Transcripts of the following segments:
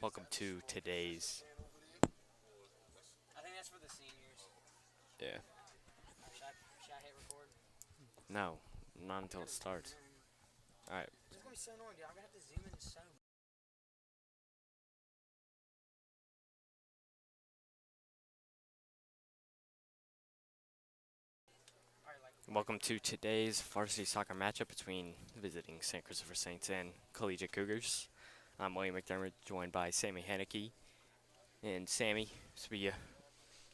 Welcome to today's. I think that's for the seniors. Yeah. Should I hit record? No, not until it starts. All right. It's gonna be so annoying, dude. I'm gonna have to zoom in so much. Alright, like, Welcome to today's varsity soccer matchup between visiting St. Christopher Saints and Collegiate Cougars. I'm William McDermott, joined by Sammy Haneke. And Sammy, this will be a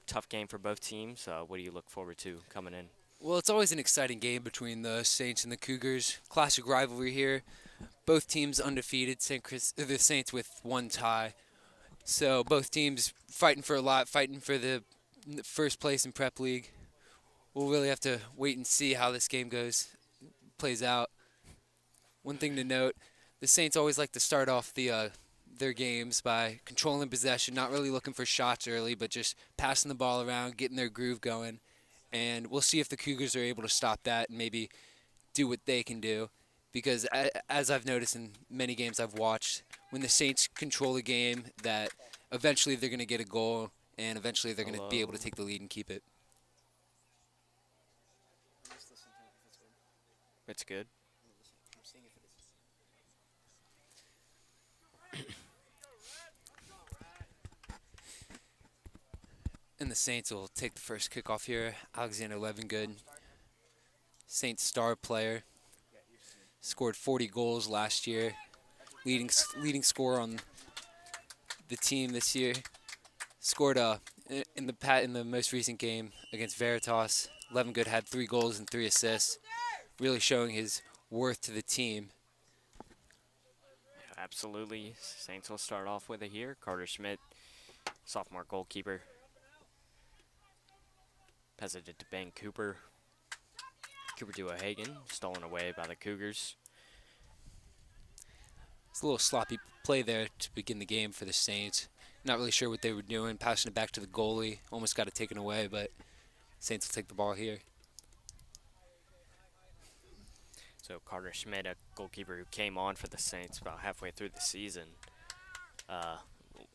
tough game for both teams. What do you look forward to coming in? Well, it's always an exciting game between the Saints and the Cougars. Classic rivalry here. Both teams undefeated. The Saints with one tie. So both teams fighting for a lot, fighting for the first place in Prep League. We'll really have to wait and see how this game plays out. One thing to note: the Saints always like to start off their games by controlling possession, not really looking for shots early, but just passing the ball around, getting their groove going. And we'll see if the Cougars are able to stop that and maybe do what they can do. Because as I've noticed in many games I've watched, when the Saints control the game, that eventually they're going to get a goal and eventually they're going to be able to take the lead and keep it. I'm just listening to it if it's good. It's good. I'm seeing if it is. And the Saints will take the first kickoff here. Alexander Levingood, Saints star player, scored 40 goals last year, leading scorer on the team this year. Scored in the most recent game against Veritas. Levingood had 3 goals and 3 assists, really showing his worth to the team. Absolutely. Saints will start off with it here. Carter Schmidt, sophomore goalkeeper. Passes it to Ben Cooper. Cooper to O'Hagan, stolen away by the Cougars. It's a little sloppy play there to begin the game for the Saints. Not really sure what they were doing, passing it back to the goalie. Almost got it taken away, but Saints will take the ball here. So Carter Schmidt, a goalkeeper who came on for the Saints about halfway through the season.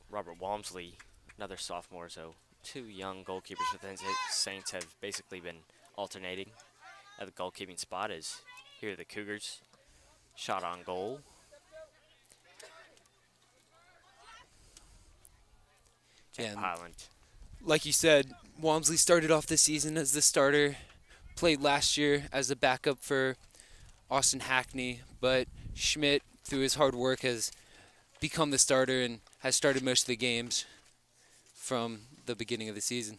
Robert Walmsley, another sophomore, so 2 young goalkeepers within the Saints have basically been alternating at the goalkeeping spot. As here are the Cougars. Shot on goal. Jack Yeah, Highland. like you said, Walmsley started off the season as the starter, played last year as the backup for Austin Hackney, but Schmidt, through his hard work, has become the starter and has started most of the games from the beginning of the season.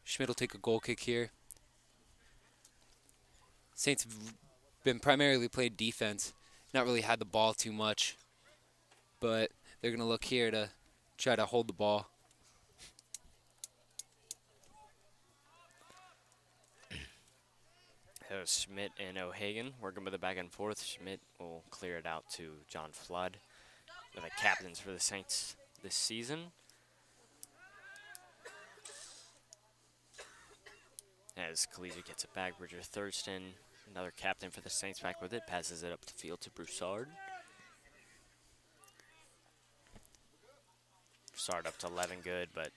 Schmidt will take a goal kick here. Saints have been primarily played defense, not really had the ball too much, but they're going to look here to try to hold the ball. That was Schmidt and O'Hagan working with it back and forth. Schmidt will clear it out to John Flood, one of the captains for the Saints this season. As Collegiate gets it back, Bridger Thurston, another captain for the Saints, back with it, passes it up the field to Broussard. Broussard up to Levingood, but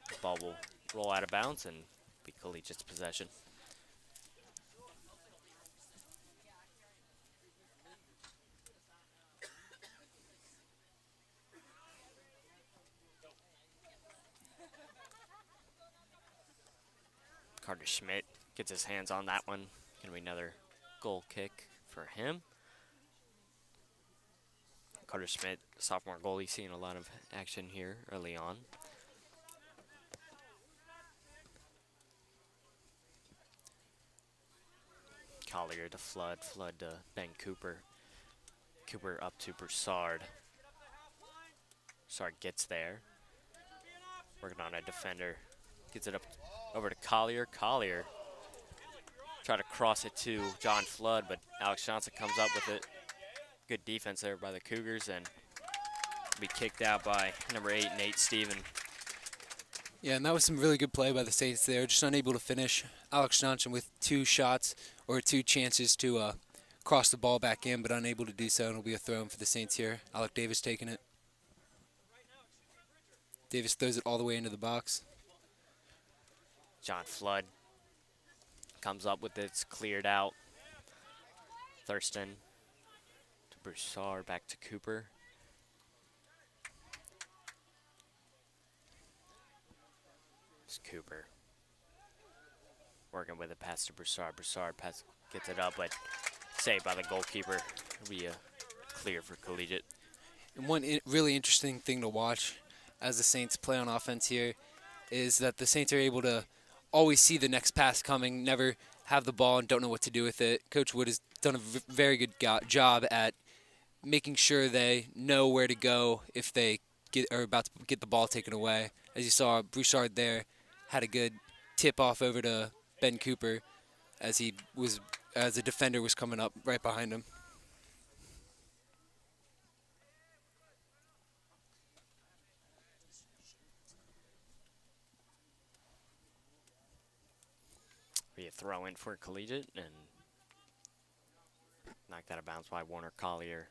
the ball will roll out of bounds and be Collegiate's possession. Carter Schmidt gets his hands on that one. Gonna be another goal kick for him. Carter Schmidt, sophomore goalie, seeing a lot of action here early on. Collier to Flood, Flood to Ben Cooper. Cooper up to Broussard. Broussard gets there. Working on a defender. Gets it up over to Collier. Collier try to cross it to John Flood, but Alex Johnson comes up with it. Good defense there by the Cougars, and be kicked out by number 8, Nate Steven. Yeah, and that was some really good play by the Saints there, just unable to finish. Alex Johnson with 2 shots or 2 chances to cross the ball back in, but unable to do so, and it'll be a throw in for the Saints here. Alec Davis taking it. Davis throws it all the way into the box. John Flood comes up with it. It's cleared out. Thurston to Broussard, back to Cooper. It's Cooper working with it, pass to Broussard. Broussard gets it up, but saved by the goalkeeper. It'll be a clear for Collegiate. And one really interesting thing to watch as the Saints play on offense here is that the Saints are able to always see the next pass coming, never have the ball and don't know what to do with it. Coach Wood has done a very good job at making sure they know where to go if they are about to get the ball taken away. As you saw, Broussard there had a good tip off over to Ben Cooper as a defender was coming up right behind him. Be a throw in for Collegiate and knocked out of bounds by Warner Collier.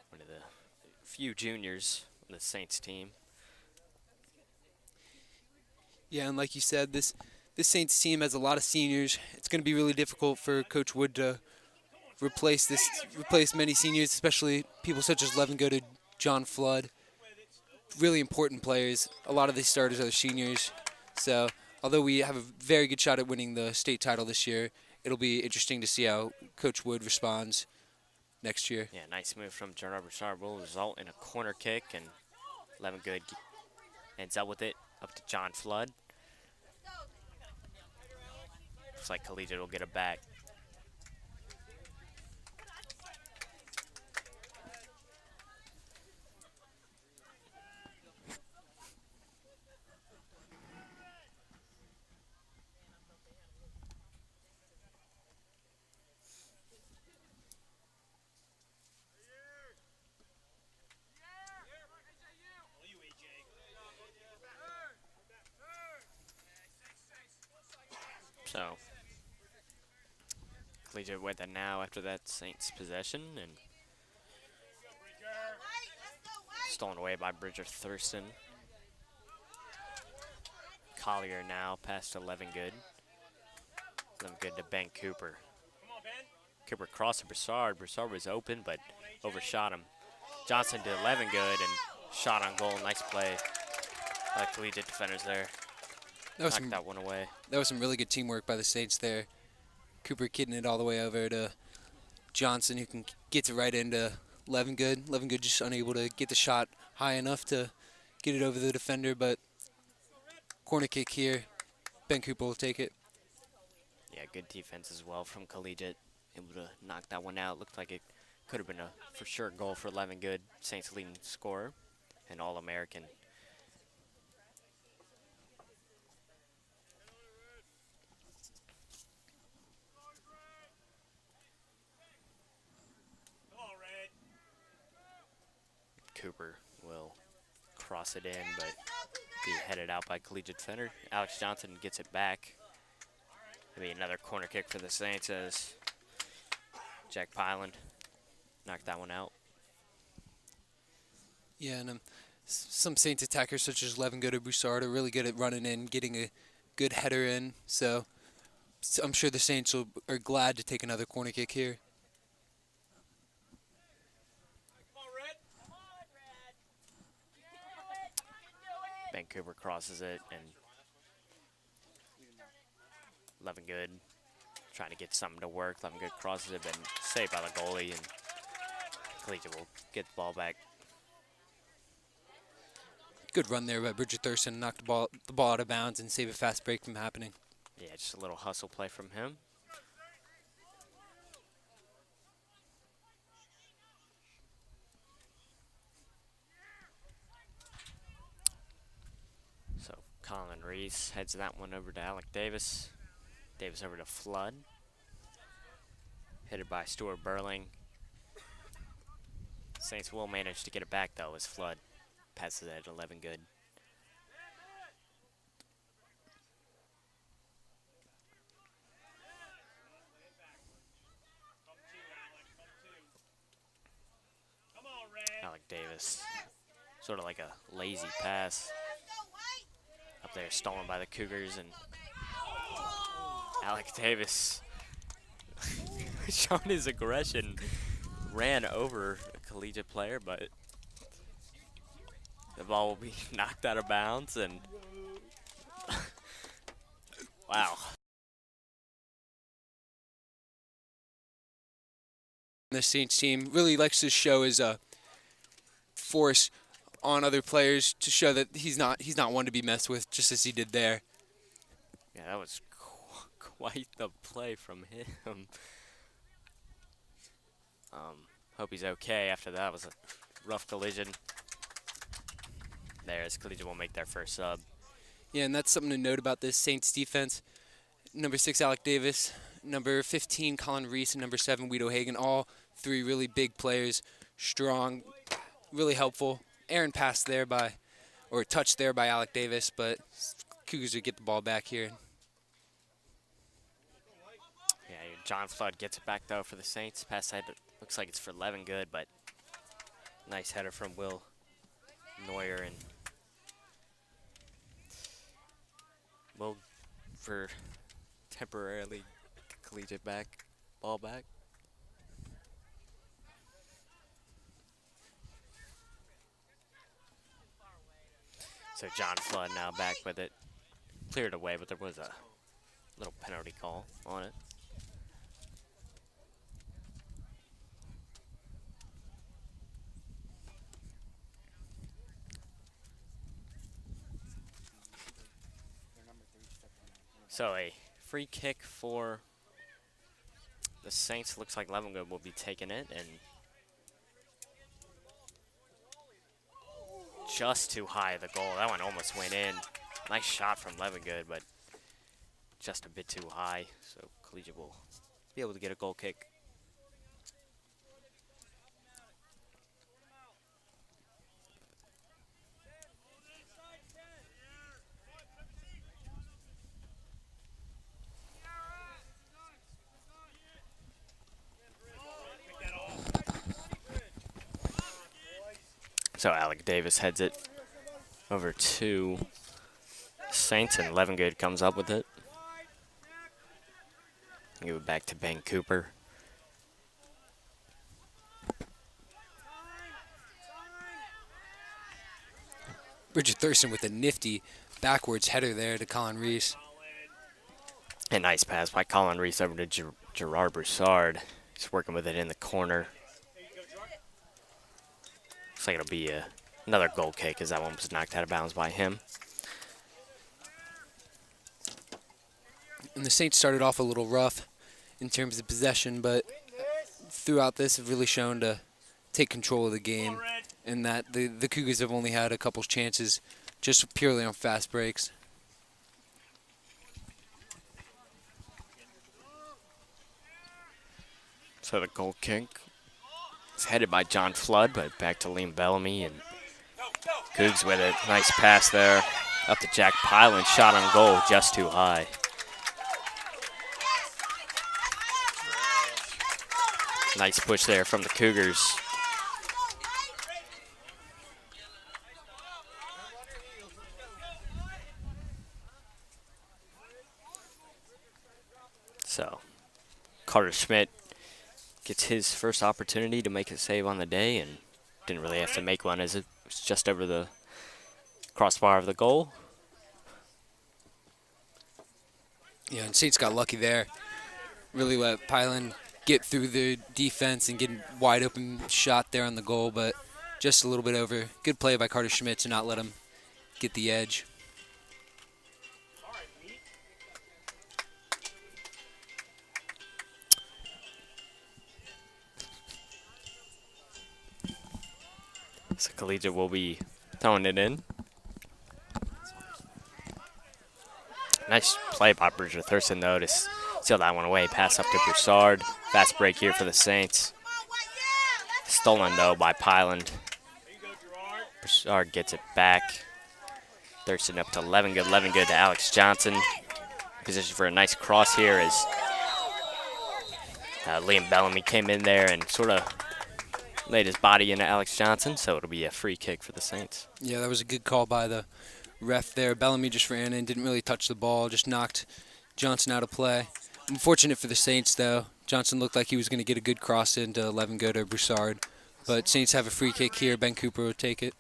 One of the few juniors on the Saints team. Yeah, and like you said, this Saints team has a lot of seniors. It's going to be really difficult for Coach Wood to replace many seniors, especially people such as Levingood and John Flood. Really important players. A lot of these starters are seniors. So, although we have a very good shot at winning the state title this year, it'll be interesting to see how Coach Wood responds next year. Yeah, nice move from Gerard Broussard will result in a corner kick, and Levingood ends up with it up to John Flood. Looks like Collegiate will get it back. So, Collegiate with it now after that Saints possession, and stolen away by Bridger Thurston. Collier now past to Levingood. Levingood to Ben Cooper. Cooper crossed to Broussard. Broussard was open, but overshot him. Johnson to Levingood and shot on goal. Nice play by Collegiate defenders there. Knocked that one away. That was some really good teamwork by the Saints there. Cooper kidding it all the way over to Johnson, who gets it right into Levingood. Levingood just unable to get the shot high enough to get it over the defender, but corner kick here. Ben Cooper will take it. Yeah, good defense as well from Collegiate. Able to knock that one out. Looked like it could have been a for sure goal for Levingood, Saints leading scorer, and All-American. Cooper will cross it in, but be headed out by Collegiate defender. Alex Johnson gets it back. Maybe another corner kick for the Saints as Jack Pyland knocked that one out. Yeah, and some Saints attackers such as Levingood or Broussard are really good at running in, getting a good header in. So I'm sure the Saints are glad to take another corner kick here. Ben Cooper crosses it, and Levingood trying to get something to work. Levingood crosses it, but saved by the goalie, and Collegiate will get the ball back. Good run there by Bridger Thurston, knocked the ball out of bounds and save a fast break from happening. Yeah, just a little hustle play from him. So Colin Reese heads that one over to Alec Davis. Davis over to Flood. Headed by Stuart Burling. Saints will manage to get it back though as Flood passes it at Levingood. Alec Davis. Sort of like a lazy pass. Up there, stolen by the Cougars, and Alec Davis, showing his aggression, ran over a Collegiate player, but the ball will be knocked out of bounds, and wow. The Saints team really likes to show his force on other players to show that he's not one to be messed with, just as he did there. Yeah, that was quite the play from him. Hope he's okay after that. Was a rough collision. There's Collegiate will make their first sub. Yeah, and that's something to note about this Saints defense. Number 6, Alec Davis. Number 15, Colin Reese. And number 7, Guido Hagen. All three really big players. Strong, really helpful. Aaron passed there by, or touched there by Alec Davis, but Cougars would get the ball back here. Yeah, John Flood gets it back, though, for the Saints. Pass head looks like it's for Levin Good, but nice header from Will Neuer, and Will for temporarily Collegiate ball back. So John Flood now back with it. Cleared away, but there was a little penalty call on it. So a free kick for the Saints. Looks like Levengood will be taking it, and just too high the goal. That one almost went in. Nice shot from Levengood, but just a bit too high. So Collegiate will be able to get a goal kick. So Alec Davis heads it over to Saints, and Levengood comes up with it. Give it back to Ben Cooper. Richard Thurston with a nifty backwards header there to Colin Reese. A nice pass by Colin Reese over to Gerard Broussard. He's working with it in the corner. Looks like it'll be another goal kick, as that one was knocked out of bounds by him. And the Saints started off a little rough in terms of possession, but throughout this have really shown to take control of the game, and that the Cougars have only had a couple chances just purely on fast breaks. So the goal kick is headed by John Flood, but back to Liam Bellamy, and Cougs with it. Nice pass there up to Jack Pylan. Shot on goal, just too high. Nice push there from the Cougars. So Carter Schmidt gets his first opportunity to make a save on the day, and didn't really have to make one, as it was just over the crossbar of the goal. Yeah, and Saints got lucky there. Really let Pylan get through the defense and get a wide open shot there on the goal, but just a little bit over. Good play by Carter Schmidt to not let him get the edge. So Collegiate will be throwing it in. Nice play by Bridger Thurston, though, to seal that one away. Pass up to Broussard. Fast break here for the Saints. Stolen, though, by Pyland. Broussard gets it back. Thurston up to Levengood. Levengood to Alex Johnson. Position for a nice cross here as Liam Bellamy came in there and sort of laid his body into Alex Johnson, so it'll be a free kick for the Saints. Yeah, that was a good call by the ref there. Bellamy just ran in, didn't really touch the ball, just knocked Johnson out of play. Unfortunate for the Saints, though. Johnson looked like he was going to get a good cross into Levengood or Broussard. But Saints have a free kick here. Ben Cooper will take it.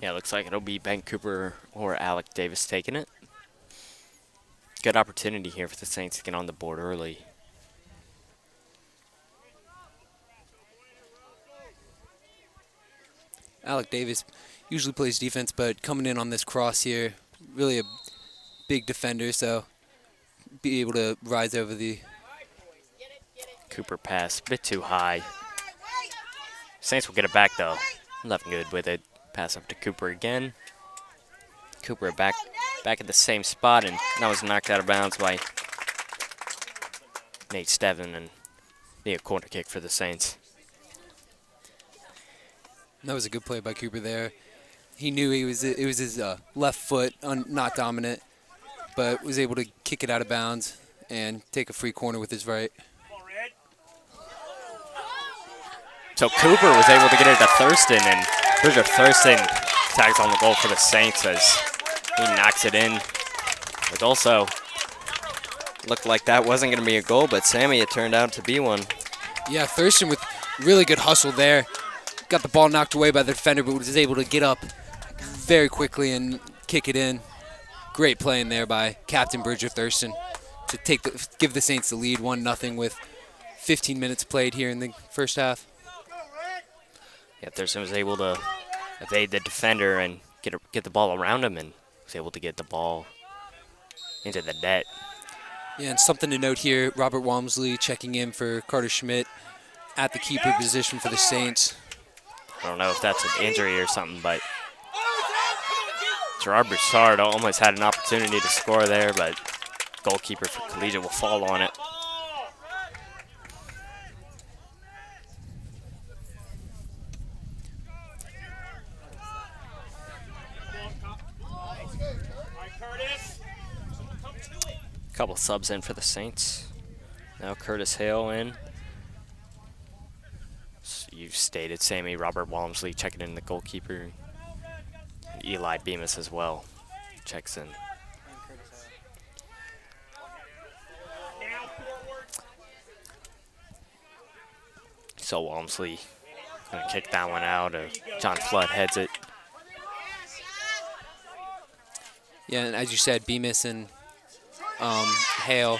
Yeah, looks like it'll be Ben Cooper or Alec Davis taking it. Good opportunity here for the Saints to get on the board early. Alec Davis usually plays defense, but coming in on this cross here, really a big defender, so be able to rise over the... Cooper pass, a bit too high. Saints will get it back, though. Levengood with it. Pass up to Cooper again. Cooper back at the same spot, and that was knocked out of bounds by Nate Steven, and be a corner kick for the Saints. That was a good play by Cooper there. He knew it was his left foot, not dominant, but was able to kick it out of bounds and take a free corner with his right. So Cooper was able to get it to Thurston, and Bridger Thurston tags on the goal for the Saints as he knocks it in. It also looked like that wasn't going to be a goal, but Sammy, it turned out to be one. Yeah, Thurston with really good hustle there. Got the ball knocked away by the defender, but was able to get up very quickly and kick it in. Great play in there by Captain Bridger Thurston to give the Saints the lead 1-0 with 15 minutes played here in the first half. Yeah, Thurston was able to evade the defender and get the ball around him, and was able to get the ball into the net. Yeah, and something to note here, Robert Walmsley checking in for Carter Schmidt at the keeper position for the Saints. I don't know if that's an injury or something, but Gerard Broussard almost had an opportunity to score there, but goalkeeper for Collegiate will fall on it. Couple subs in for the Saints. Now Curtis Hale in. You've stated, Sammy, Robert Walmsley checking in the goalkeeper. Eli Bemis as well checks in. So Walmsley gonna kick that one out. John Flood heads it. Yeah, and as you said, Bemis and Hale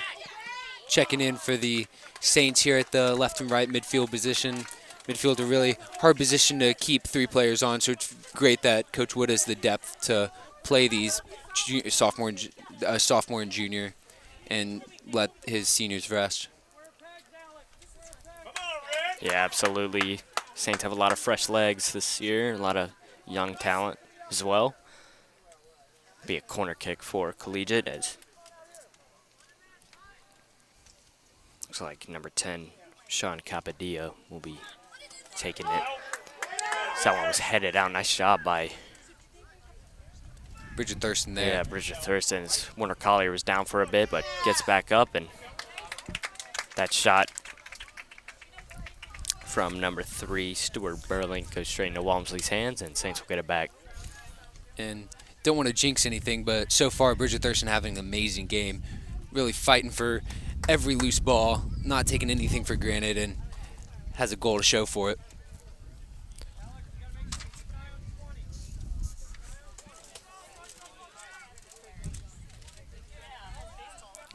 checking in for the Saints here at the left and right midfield position. Midfield a really hard position to keep three players on, so it's great that Coach Wood has the depth to play these sophomore and junior and let his seniors rest. Yeah, absolutely. Saints have a lot of fresh legs this year, a lot of young talent as well. Be a corner kick for Collegiate as looks like number 10, Sean Capadillo, will be taking it. So that one was headed out. Nice job by Bridget Thurston there. Yeah, Bridget Thurston's Winter Collier was down for a bit, but gets back up, and that shot from number 3, Stuart Burling, goes straight into Walmsley's hands, and Saints will get it back. And don't want to jinx anything, but so far Bridget Thurston having an amazing game. Really fighting for every loose ball, not taking anything for granted, and has a goal to show for it.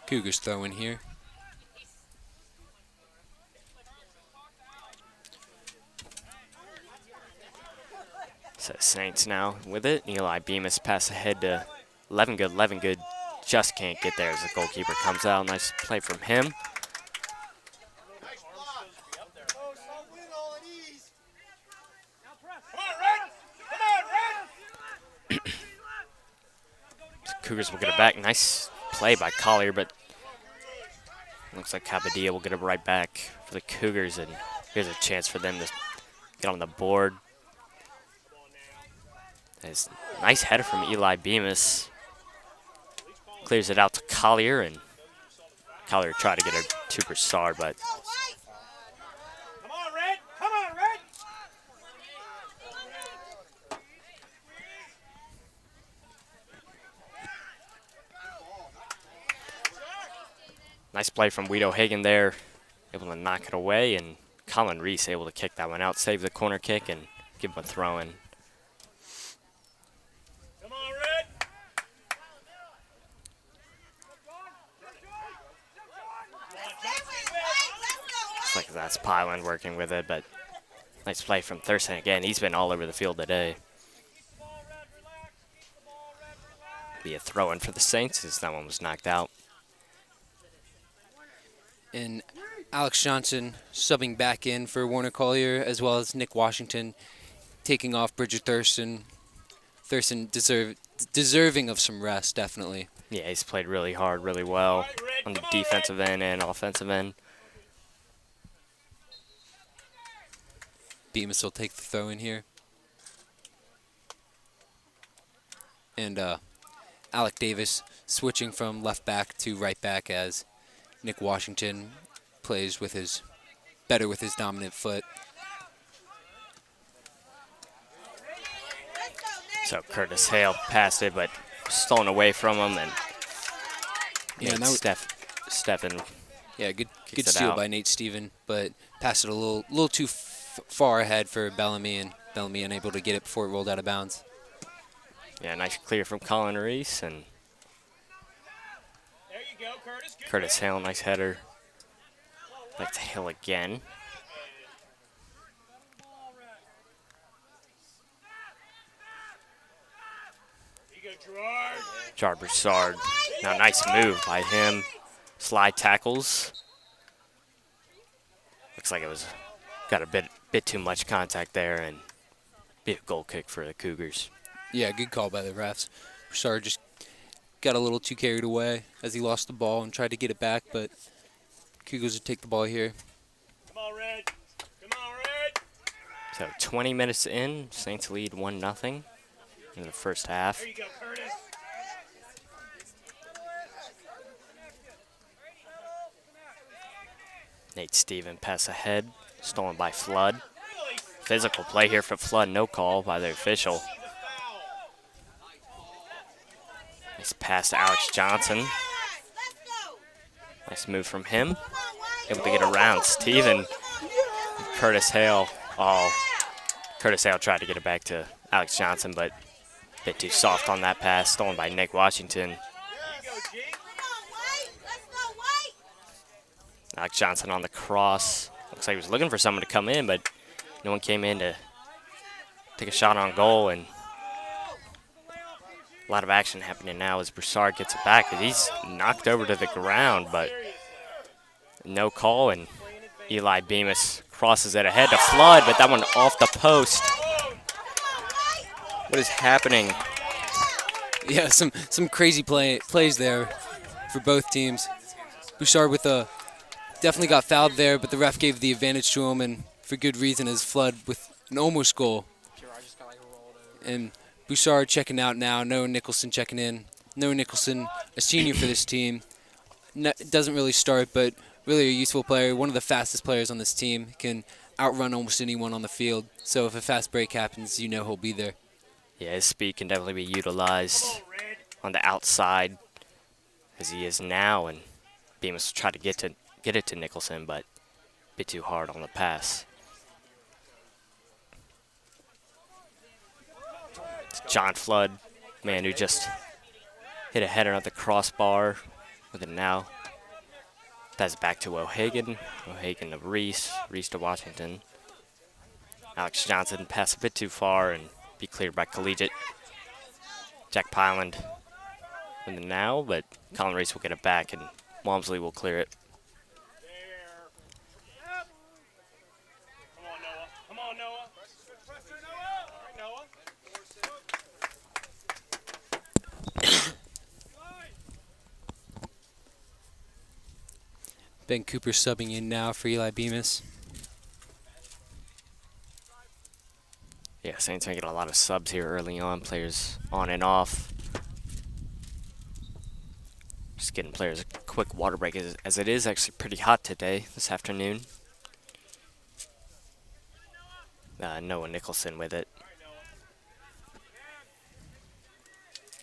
Cougars throw in here. So Saints now with it. Eli Bemis pass ahead to Levengood. Levengood just can't get there as the goalkeeper comes out. Nice play from him. Cougars will get it back. Nice play by Collier, but looks like Capadilla will get it right back for the Cougars, and here's a chance for them to get on the board. There's a nice header from Eli Bemis. Clears it out to Collier, and Collier tried to get it to Broussard, but Come on, Red! Come on, Red! nice play from Weed O'Hagan there, able to knock it away, and Colin Reese able to kick that one out, save the corner kick, and give him a throw-in. Come on, Red! Looks like that's Pyland working with it, but nice play from Thurston again. He's been all over the field today. Be a throw-in for the Saints as that one was knocked out. And Alex Johnson subbing back in for Warner Collier, as well as Nick Washington taking off Bridger Thurston. Thurston deserving of some rest, definitely. Yeah, he's played really hard, really well on the defensive end and offensive end. Bemis will take the throw in here. And Alec Davis switching from left back to right back as Nick Washington plays with his better with his dominant foot. So Curtis Hale passed it, but stolen away from him, and Yeah, Nate Steffen. Yeah, good Kicks it steal out. by Nate Steven, but passed it a little too far ahead for Bellamy, and Bellamy unable to get it before it rolled out of bounds. Yeah, nice clear from Colin Reese, and There you go, Curtis. Good Curtis Hale, nice header. Like to Hill again. You go, Gerard. Gerard Broussard. Now nice move by him. Slide tackles. Looks like it was got a bit too much contact there, and be a goal kick for the Cougars. Yeah, good call by the refs. Broussard just got a little too carried away as he lost the ball and tried to get it back, but Cougars would take the ball here. Come on, Red. Come on, Red. So 20 minutes in, Saints lead 1-0 in the first half. There you go, Curtis. Nate Steven pass ahead, stolen by Flood. Physical play here for Flood, no call by the official. Nice pass to Alex Johnson. Nice move from him. Able to get around Steven. Curtis Hale. Oh, Curtis Hale tried to get it back to Alex Johnson, but a bit too soft on that pass. Stolen by Nick Washington. Alex Johnson on the cross. Looks like he was looking for someone to come in, but no one came in to take a shot on goal. And a lot of action happening now as Broussard gets it back. He's knocked over to the ground, but no call. And Eli Bemis crosses it ahead to Flood, but that one off the post. What is happening? Yeah, some crazy plays there for both teams. Broussard with definitely got fouled there, but the ref gave the advantage to him, and for good reason, as Flood with an almost goal. And Broussard checking out now. Noah Nicholson checking in. Noah Nicholson, a senior for this team, doesn't really start, but really a useful player. One of the fastest players on this team. Can outrun almost anyone on the field. So if a fast break happens, you know he'll be there. Yeah, his speed can definitely be utilized on the outside as he is now, and Bemis tried to get it to Nicholson, but a bit too hard on the pass. It's John Flood, man, who just hit a header at the crossbar with it now. That's back to O'Hagan. O'Hagan to Reese. Reese to Washington. Alex Johnson passed a bit too far and be cleared by Collegiate. Jack Pyland with it now, but Colin Reese will get it back and Walmsley will clear it. Come on, Noah. Come on, Noah. Pressure, Noah. All right, Noah. Ben Cooper subbing in now for Eli Bemis. Yeah, Saints making a lot of subs here early on, players on and off. Just getting players quick water break as it is actually pretty hot today, this afternoon. Noah Nicholson with it.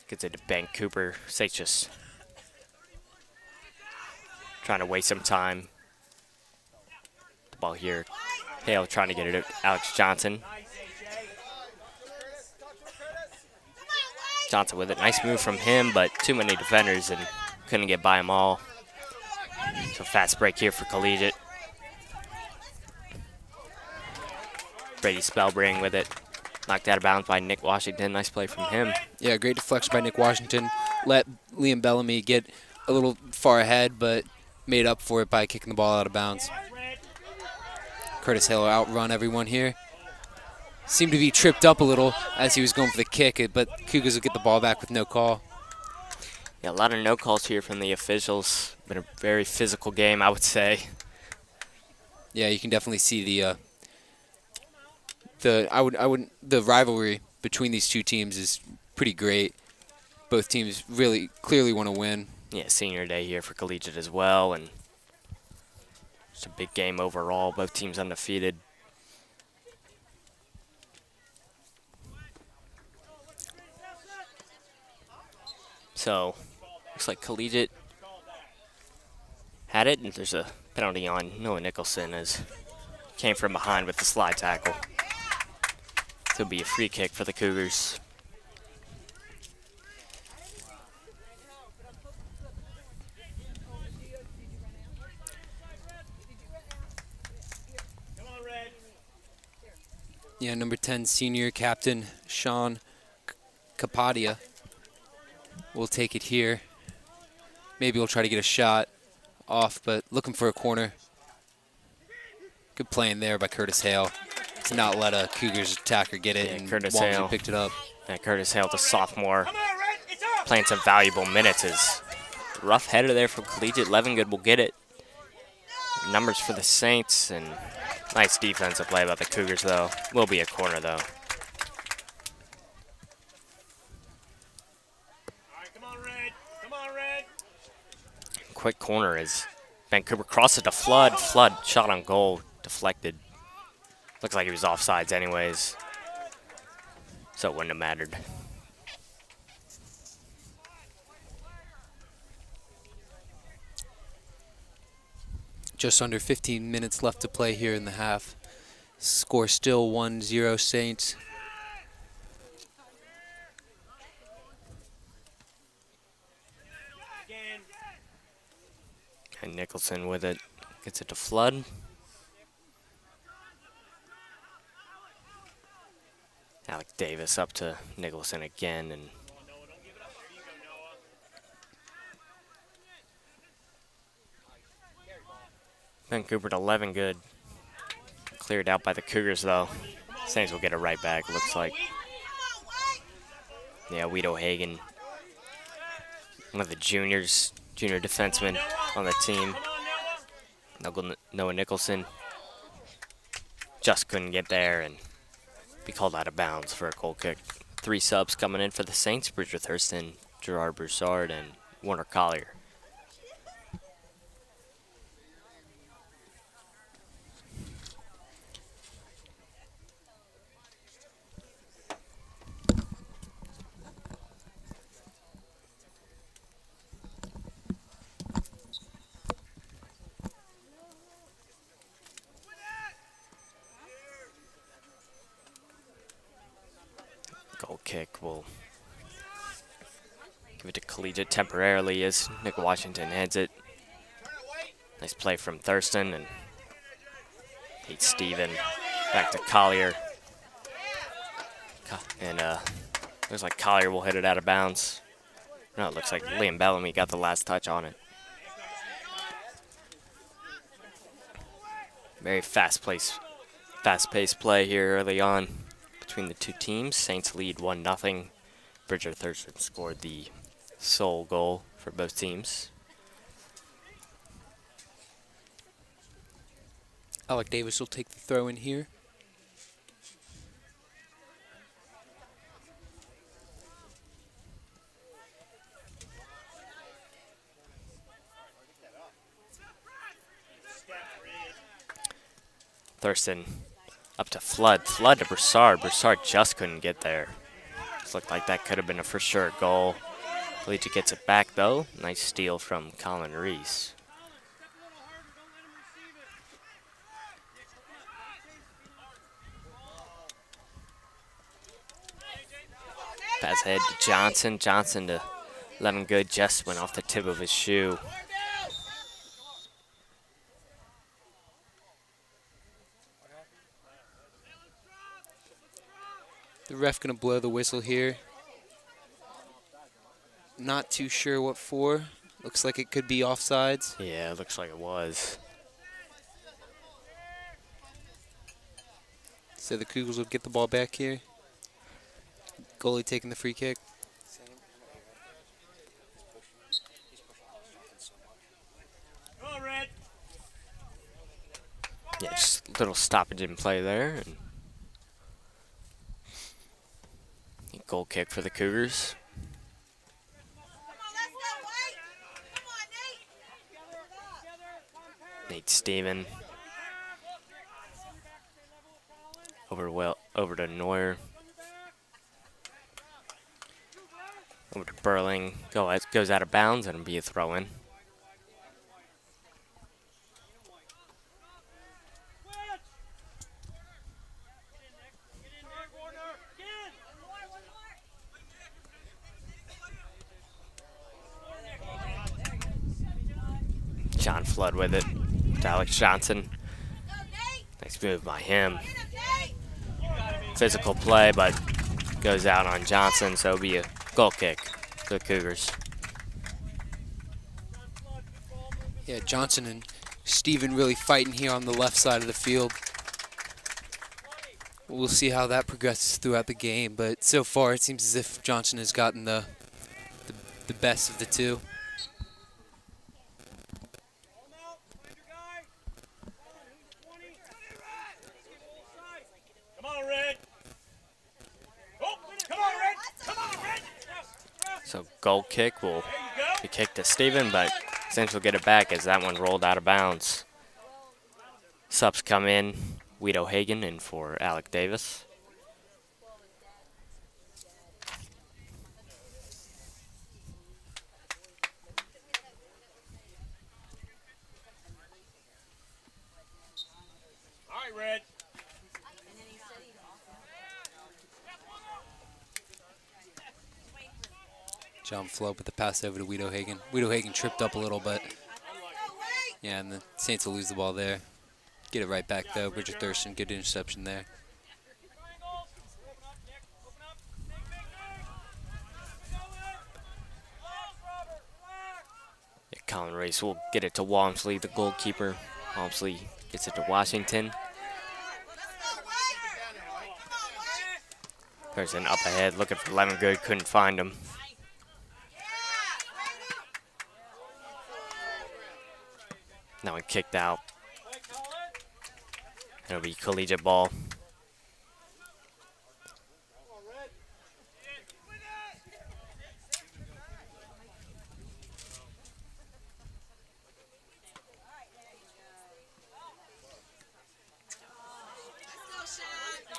Gets it to Ben Cooper. Saints just trying to waste some time. The ball here. Hale trying to get it to Alex Johnson. Johnson with it. Nice move from him, but too many defenders and couldn't get by them all. So fast break here for Collegiate. Brady Spellbring with it. Knocked out of bounds by Nick Washington. Nice play from him. Yeah, great deflection by Nick Washington. Let Liam Bellamy get a little far ahead, but made up for it by kicking the ball out of bounds. Curtis Hale outrun everyone here. Seemed to be tripped up a little as he was going for the kick, but Cougars will get the ball back with no call. Yeah, a lot of no calls here from the officials. Been a very physical game, I would say. Yeah, you can definitely see the rivalry between these two teams is pretty great. Both teams really clearly want to win. Yeah, senior day here for Collegiate as well, and it's a big game overall. Both teams undefeated. So, looks like Collegiate had it, and there's a penalty on Noah Nicholson as came from behind with the slide tackle. So it'll be a free kick for the Cougars. Yeah, number 10 senior captain Sean Capadia will take it here. Maybe we'll try to get a shot off, but looking for a corner. Good play in there by Curtis Hale to not let a Cougars attacker get it, and Curtis Walmsley Hale picked it up. Yeah, Curtis Hale, the sophomore, playing some valuable minutes. Is rough header there from Collegiate. Levengood will get it. Numbers for the Saints, and nice defensive play by the Cougars, though. Will be a corner, though. Quick corner as Ben Cooper crosses to Flood. Flood shot on goal, deflected. Looks like he was offsides anyways, so it wouldn't have mattered. Just under 15 minutes left to play here in the half. Score still 1-0 Saints. And Nicholson with it, gets it to Flood. Alec Davis up to Nicholson again, and Ben Cooper to Levengood. Cleared out by the Cougars, though. Saints will get it right back, looks like. Yeah, Weedo Hagan, one of the junior defensemen on the team. Noah Nicholson just couldn't get there and be called out of bounds for a goal kick. 3 subs coming in for the Saints: Bridger Thurston, Gerard Broussard, and Warner Collier. Goal kick will give it to Collegiate temporarily as Nick Washington heads it. Nice play from Thurston, and Pete Steven back to Collier. And looks like Collier will hit it out of bounds. No, it looks like Liam Bellamy got the last touch on it. Very fast-paced play here early on between the two teams. Saints lead 1-0. Bridger Thurston scored the sole goal for both teams. Alec Davis will take the throw in here. Thurston up to Flood. Flood to Broussard. Broussard just couldn't get there. This looked like that could have been a for sure goal. Collegiate gets it back though. Nice steal from Colin Reese. Pass ahead to Johnson. Johnson to Levin Good. Just went off the tip of his shoe. The ref gonna blow the whistle here. Not too sure what for. Looks like it could be offsides. Yeah, it looks like it was. So the Cougars will get the ball back here. Goalie taking the free kick. Yeah, just a little stoppage in play there. And goal kick for the Cougars. Nate Steven. Over to Neuer. Over to Burling. Goes out of bounds and it'll be a throw in. John Flood with it to Alex Johnson. Nice move by him. Physical play, but goes out on Johnson, so it'll be a goal kick to the Cougars. Yeah, Johnson and Steven really fighting here on the left side of the field. We'll see how that progresses throughout the game, but so far it seems as if Johnson has gotten the best of the two. So goal kick will be kicked to Steven, but Saints will get it back as that one rolled out of bounds. Subs come in. Guido Hagen in for Alec Davis. John Flood with the pass over to Guido Hagen. Guido Hagen tripped up a little bit. Yeah, and the Saints will lose the ball there. Get it right back though. Bridget Thurston, good interception there. Yeah, Colin Race will get it to Walmsley, the goalkeeper. Walmsley gets it to Washington. Person up ahead looking for Lemon Good, couldn't find him. That one kicked out. It'll be Collegiate ball.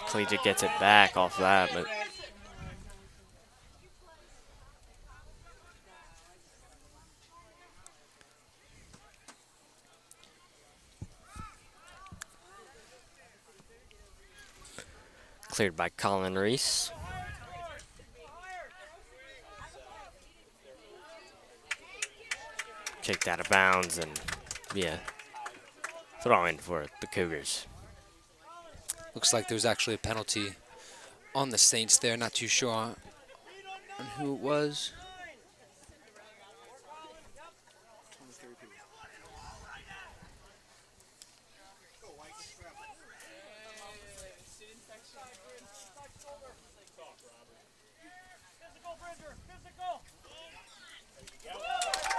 Collegiate gets it back off that, but cleared by Colin Reese. Kicked out of bounds and, yeah, throw in for the Cougars. Looks like there's actually a penalty on the Saints there. Not too sure on who it was.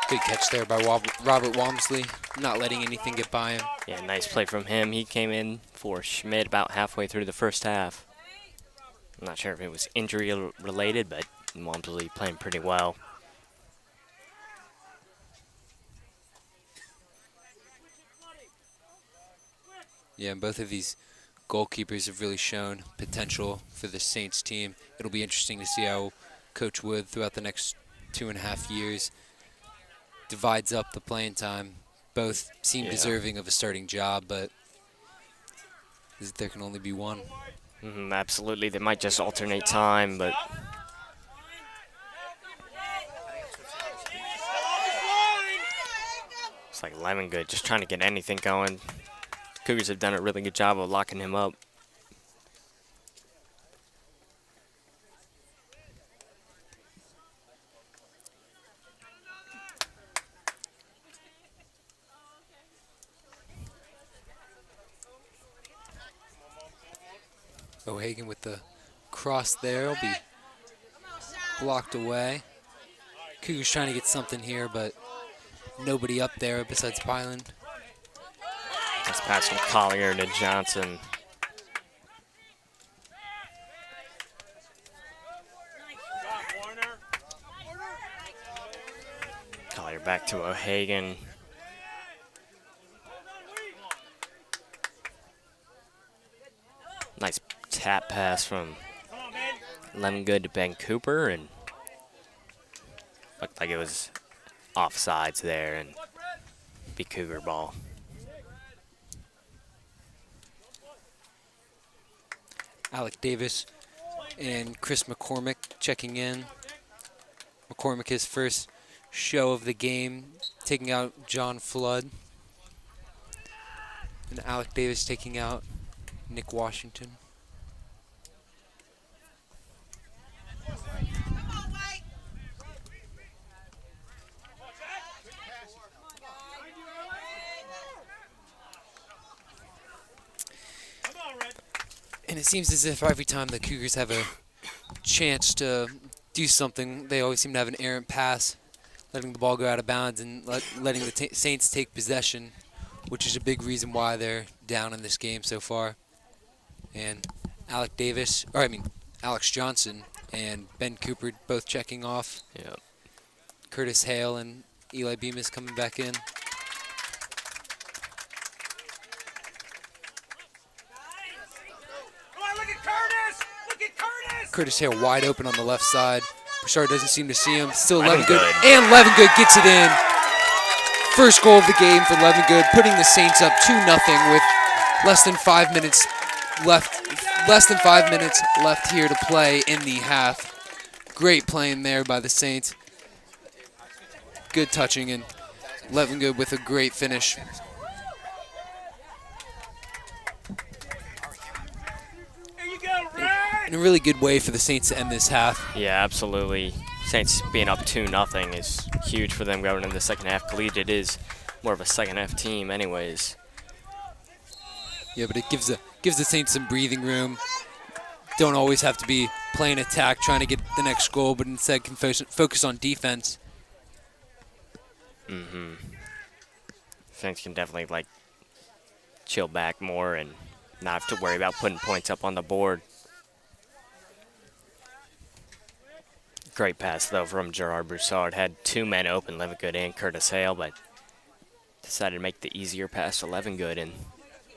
Good catch there by Robert Walmsley, not letting anything get by him. Yeah, nice play from him. He came in for Schmidt about halfway through the first half. I'm not sure if it was injury related, but Walmsley playing pretty well. Yeah, and both of these goalkeepers have really shown potential for the Saints team. It'll be interesting to see how Coach Wood throughout the next 2.5 years divides up the playing time. Both seem deserving of a starting job, but there can only be one. Absolutely, they might just alternate time, but it's like Lemon Good, just trying to get anything going. The Cougars have done a really good job of locking him up. O'Hagan with the cross there will be blocked away. Cougars trying to get something here, but nobody up there besides Pyland. Nice pass from Collier to Johnson. Collier back to O'Hagan. Nice tap pass from Lemon Good to Ben Cooper, and looked like it was offsides there and be Cougar ball. Alec Davis and Chris McCormick checking in. McCormick, his first show of the game, taking out John Flood. And Alec Davis taking out Nick Washington. And it seems as if every time the Cougars have a chance to do something, they always seem to have an errant pass, letting the ball go out of bounds and letting the Saints take possession, which is a big reason why they're down in this game so far. And Alex Johnson and Ben Cooper both checking off. Yep. Curtis Hale and Eli Bemis coming back in. Curtis Hale wide open on the left side. Bouchard doesn't seem to see him. Still Levengood. And Levengood gets it in. First goal of the game for Levengood, putting the Saints up 2-0 with less than 5 minutes left. Less than 5 minutes left here to play in the half. Great playing there by the Saints. Good touching, and Levengood with a great finish. In a really good way for the Saints to end this half. Yeah, absolutely. Saints being up 2-0 is huge for them going into the second half. Collegiate is more of a second half team anyways. Yeah, but it gives the Saints some breathing room. Don't always have to be playing attack, trying to get the next goal, but instead can focus on defense. Saints can definitely chill back more and not have to worry about putting points up on the board. Great pass, though, from Gerard Broussard. Had two men open, Levengood and Curtis Hale, but decided to make the easier pass to Levengood, and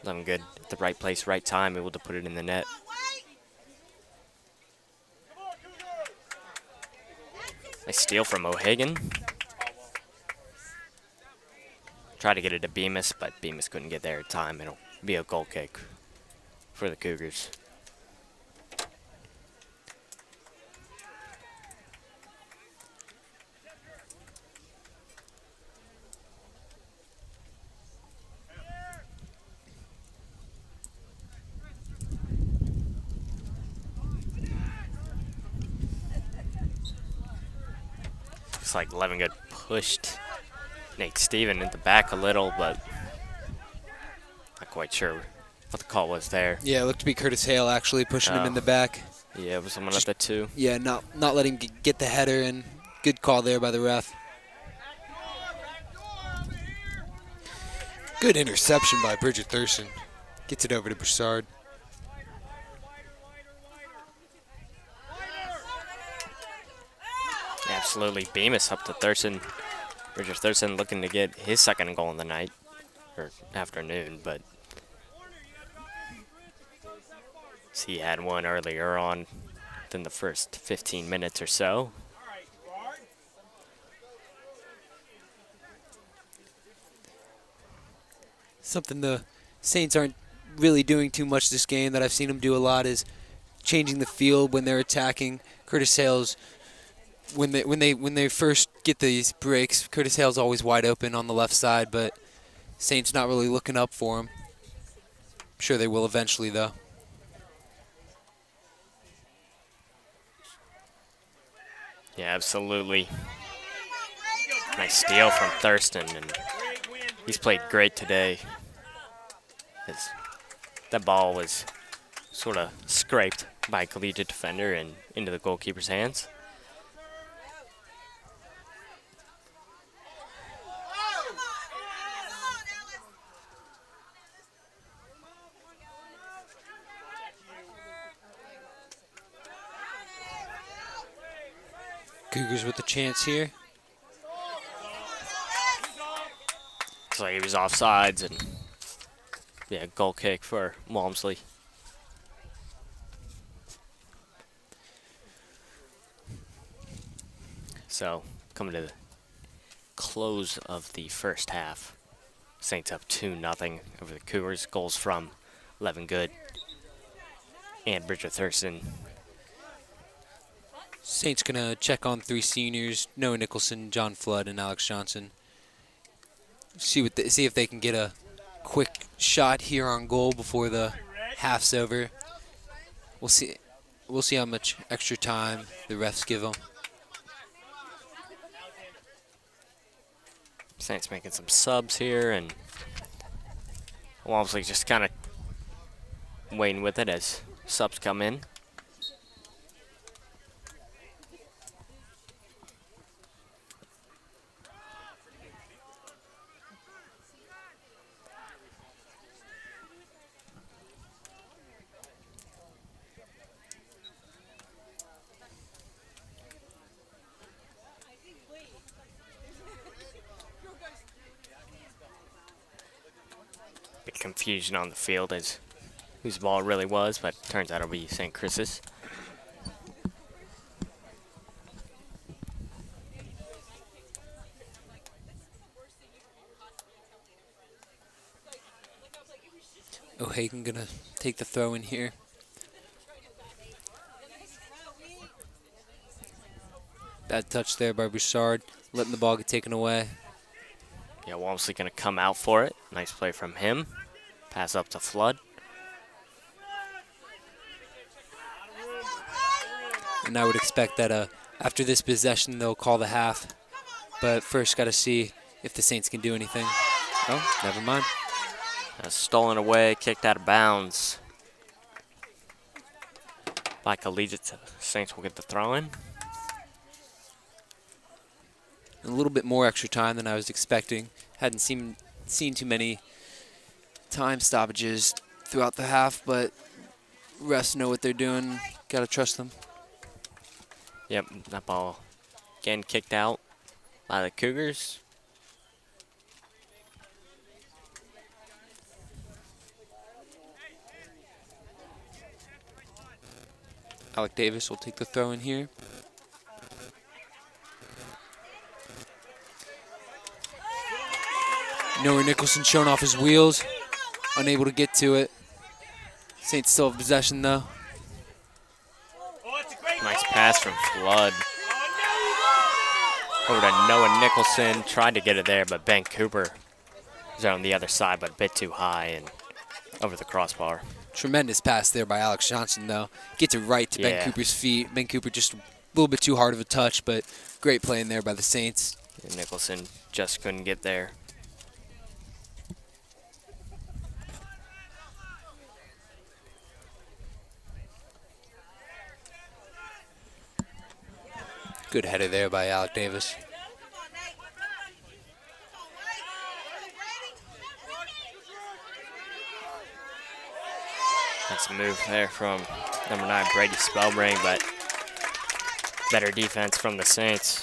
Levengood at the right place, right time, able to put it in the net. Nice steal from O'Hagan. Tried to get it to Bemis, but Bemis couldn't get there in time. It'll be a goal kick for the Cougars. Looks like Levengood pushed Nate Steven in the back a little, but not quite sure what the call was there. Yeah, it looked to be Curtis Hale actually pushing him in the back. Yeah, it was someone at the two. Yeah, not letting him get the header, and good call there by the ref. Good interception by Bridget Thurston. Gets it over to Broussard. Absolutely, Bemis up to Thurston. Bridget Thurston looking to get his second goal in the night, or afternoon, but So he had one earlier on than the first 15 minutes or so. Something the Saints aren't really doing too much this game that I've seen them do a lot is changing the field when they're attacking. Curtis Hale's when they first get these breaks, Curtis Hale's always wide open on the left side, but Saints not really looking up for him. I'm sure they will eventually though. Yeah, absolutely. Nice steal from Thurston, and he's played great today. That ball was sort of scraped by a Collegiate defender and into the goalkeeper's hands. Cougars with a chance here. Looks like he was offsides, and yeah, goal kick for Walmsley. So, coming to the close of the first half, Saints up 2-0 over the Cougars. Goals from Levin Good and Bridger Thurston. Saints gonna check on 3 seniors: Noah Nicholson, John Flood, and Alex Johnson. See if they can get a quick shot here on goal before the half's over. We'll see. We'll see how much extra time the refs give them. Saints making some subs here, and Walmsley just kind of waiting with it as subs come in. Bit confusion on the field as whose ball it really was, but turns out it'll be St. Chris's. O'Hagan gonna take the throw in here. Bad touch there by Broussard, letting the ball get taken away. Yeah, Walmsley gonna come out for it. Nice play from him. Pass up to Flood. And I would expect that after this possession, they'll call the half. But first, got to see if the Saints can do anything. Oh, never mind. Stolen away, kicked out of bounds by Collegiate. Saints will get the throw in. A little bit more extra time than I was expecting. Hadn't seen too many time stoppages throughout the half, but refs know what they're doing. Got to trust them. Yep, that ball again kicked out by the Cougars. Alec Davis will take the throw in here. Noah Nicholson showing off his wheels, unable to get to it. Saints still have possession though. Nice pass from Flood. Over to Noah Nicholson, tried to get it there, but Ben Cooper is on the other side, but a bit too high and over the crossbar. Tremendous pass there by Alex Johnson though. Gets it right to Ben Cooper's feet. Ben Cooper just a little bit too hard of a touch, but great play in there by the Saints. And Nicholson just couldn't get there. Good header there by Alec Davis. That's a move there from number 9, Brady Spellbring, but better defense from the Saints.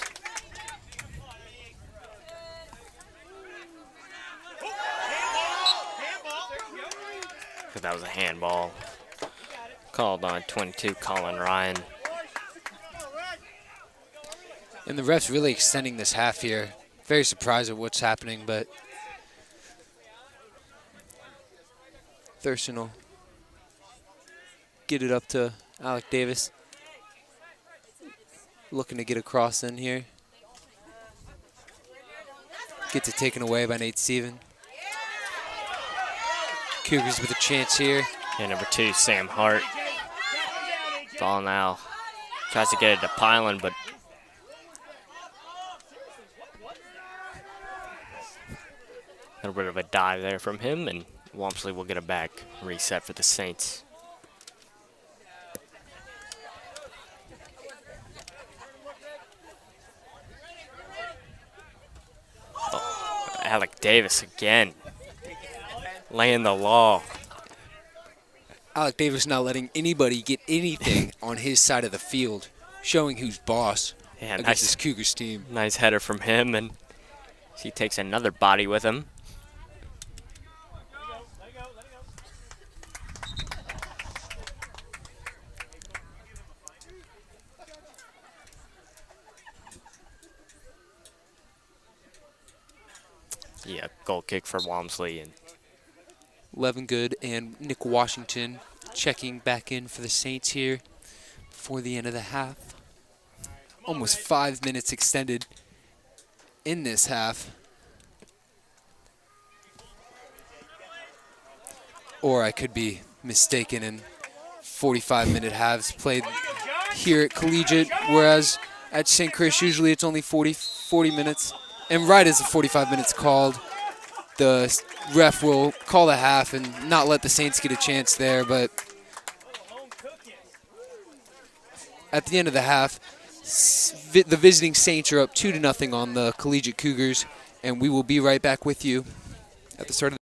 But that was a handball. Called on 22, Colin Ryan. And the refs really extending this half here. Very surprised at what's happening, but Thurston will get it up to Alec Davis. Looking to get a cross in here. Gets it taken away by Nate Steven. Cougars with a chance here. And number 2, Sam Hart. Ball now. Tries to get it to Pylan, but a little bit of a dive there from him, and Walmsley will get it back. Reset for the Saints. Oh, Alec Davis again. Laying the law. Alec Davis not letting anybody get anything on his side of the field, showing who's boss Yeah, against this Cougars team. Nice header from him, and he takes another body with him. Yeah, goal kick for Walmsley, and Levengood and Nick Washington checking back in for the Saints here before the end of the half. Almost 5 minutes extended in this half. Or I could be mistaken and 45-minute halves played here at Collegiate, whereas at St. Chris usually it's only 40 minutes. And right as the 45 minutes called, the ref will call the half and not let the Saints get a chance there. But at the end of the half, the visiting Saints are up 2-0 on the Collegiate Cougars, and we will be right back with you at the start of the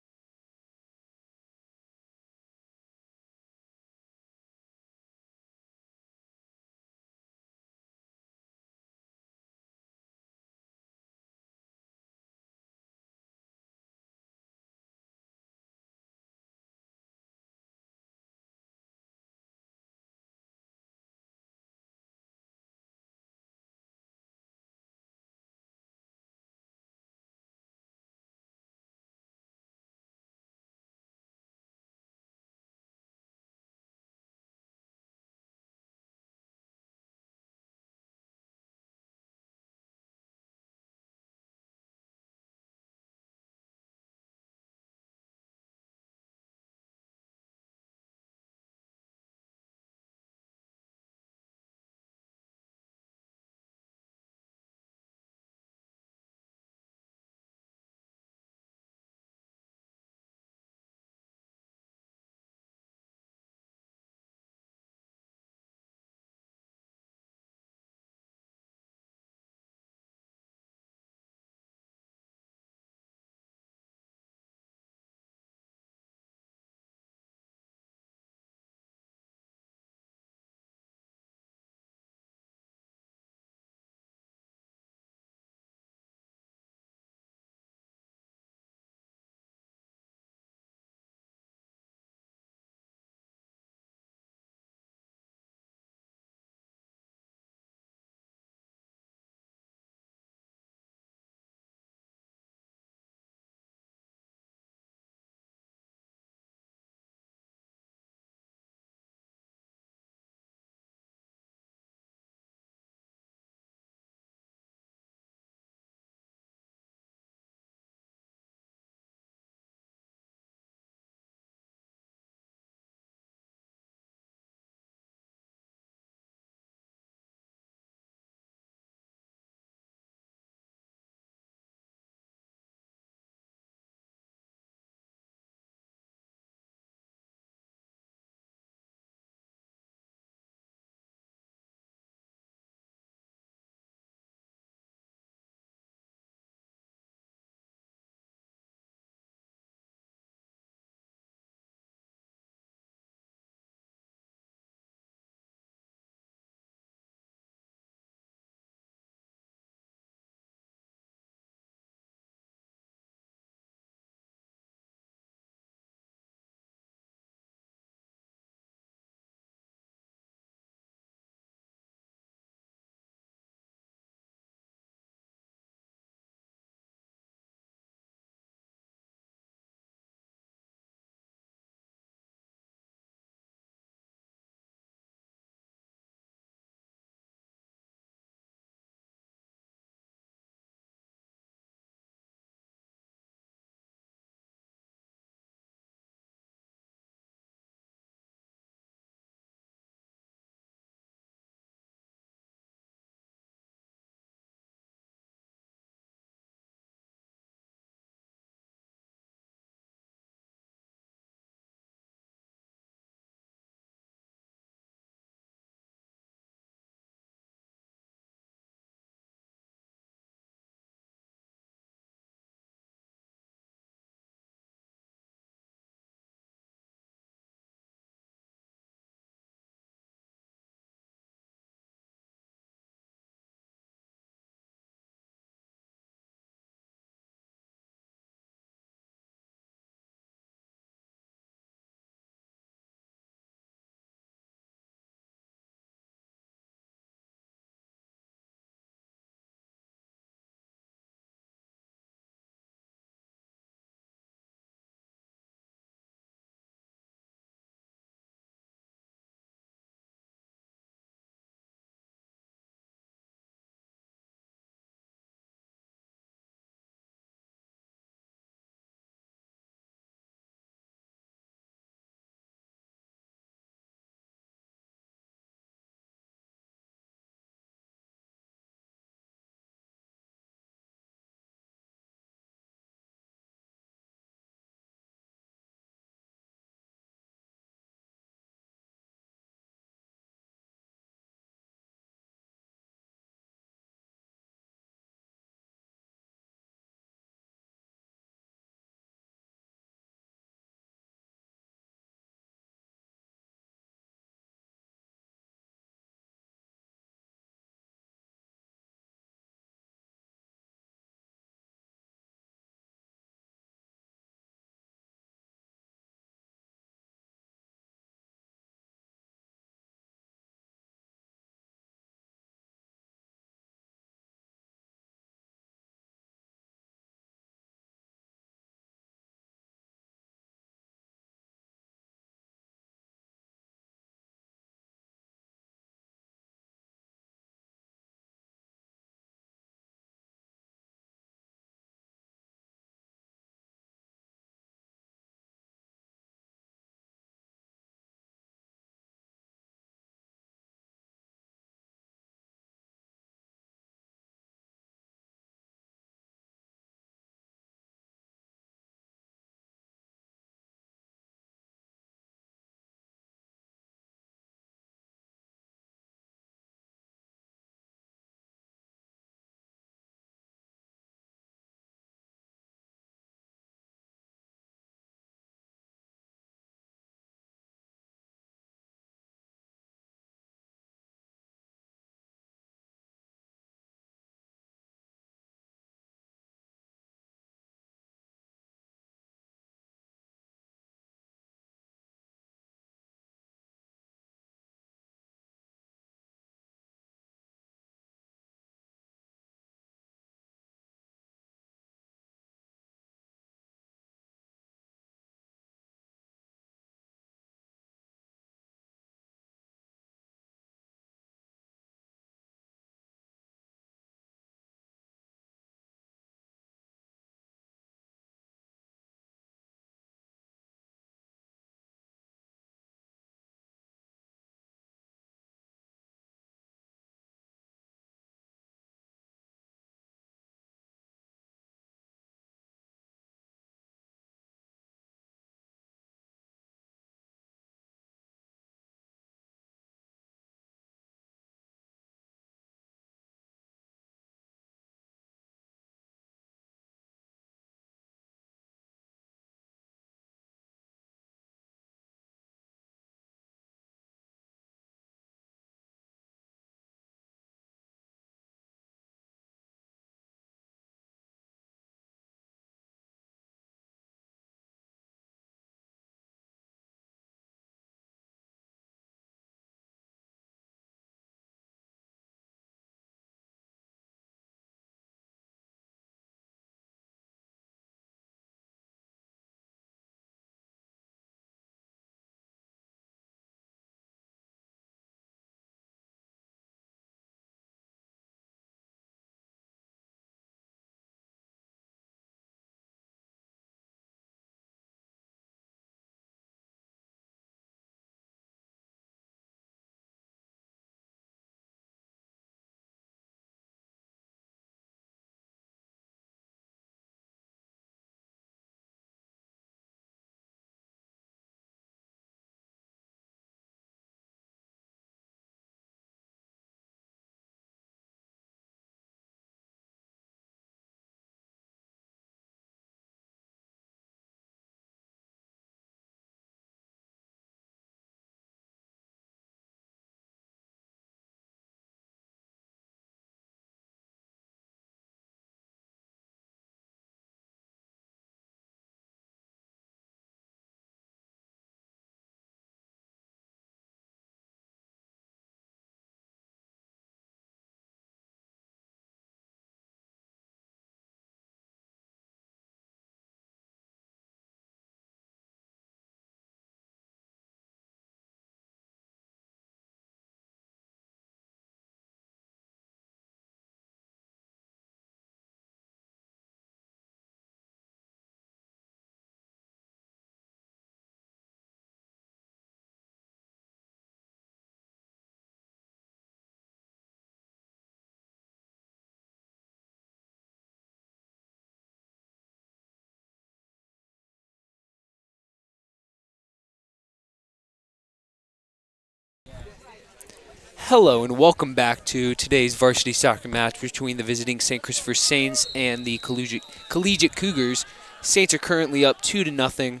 Hello and welcome back to today's varsity soccer match between the visiting St. Christopher Saints and the Collegiate Cougars. Saints are currently up 2-0,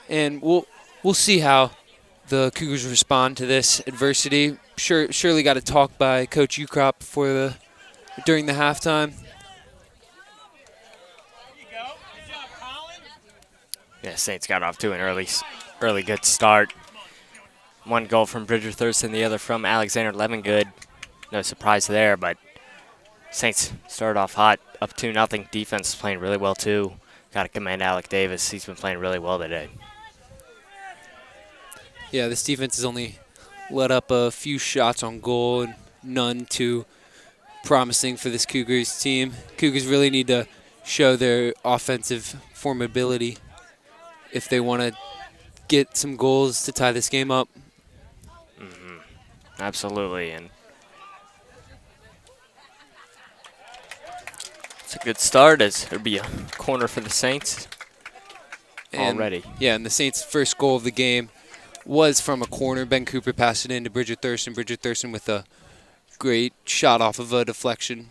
and we'll see how the Cougars respond to this adversity. Surely got a talk by Coach Ukrop during the halftime. Yeah, Saints got off to an early good start. One goal from Bridger Thurston, the other from Alexander Levingood. No surprise there, but Saints started off hot, up 2-0. Defense is playing really well too. Got to commend Alec Davis. He's been playing really well today. Yeah, this defense has only let up a few shots on goal and none too promising for this Cougars team. Cougars really need to show their offensive formability if they want to get some goals to tie this game up. Absolutely, and it's a good start as there'll be a corner for the Saints already. Yeah, and the Saints' first goal of the game was from a corner. Ben Cooper passed it in to Bridger Thurston. Bridger Thurston with a great shot off of a deflection.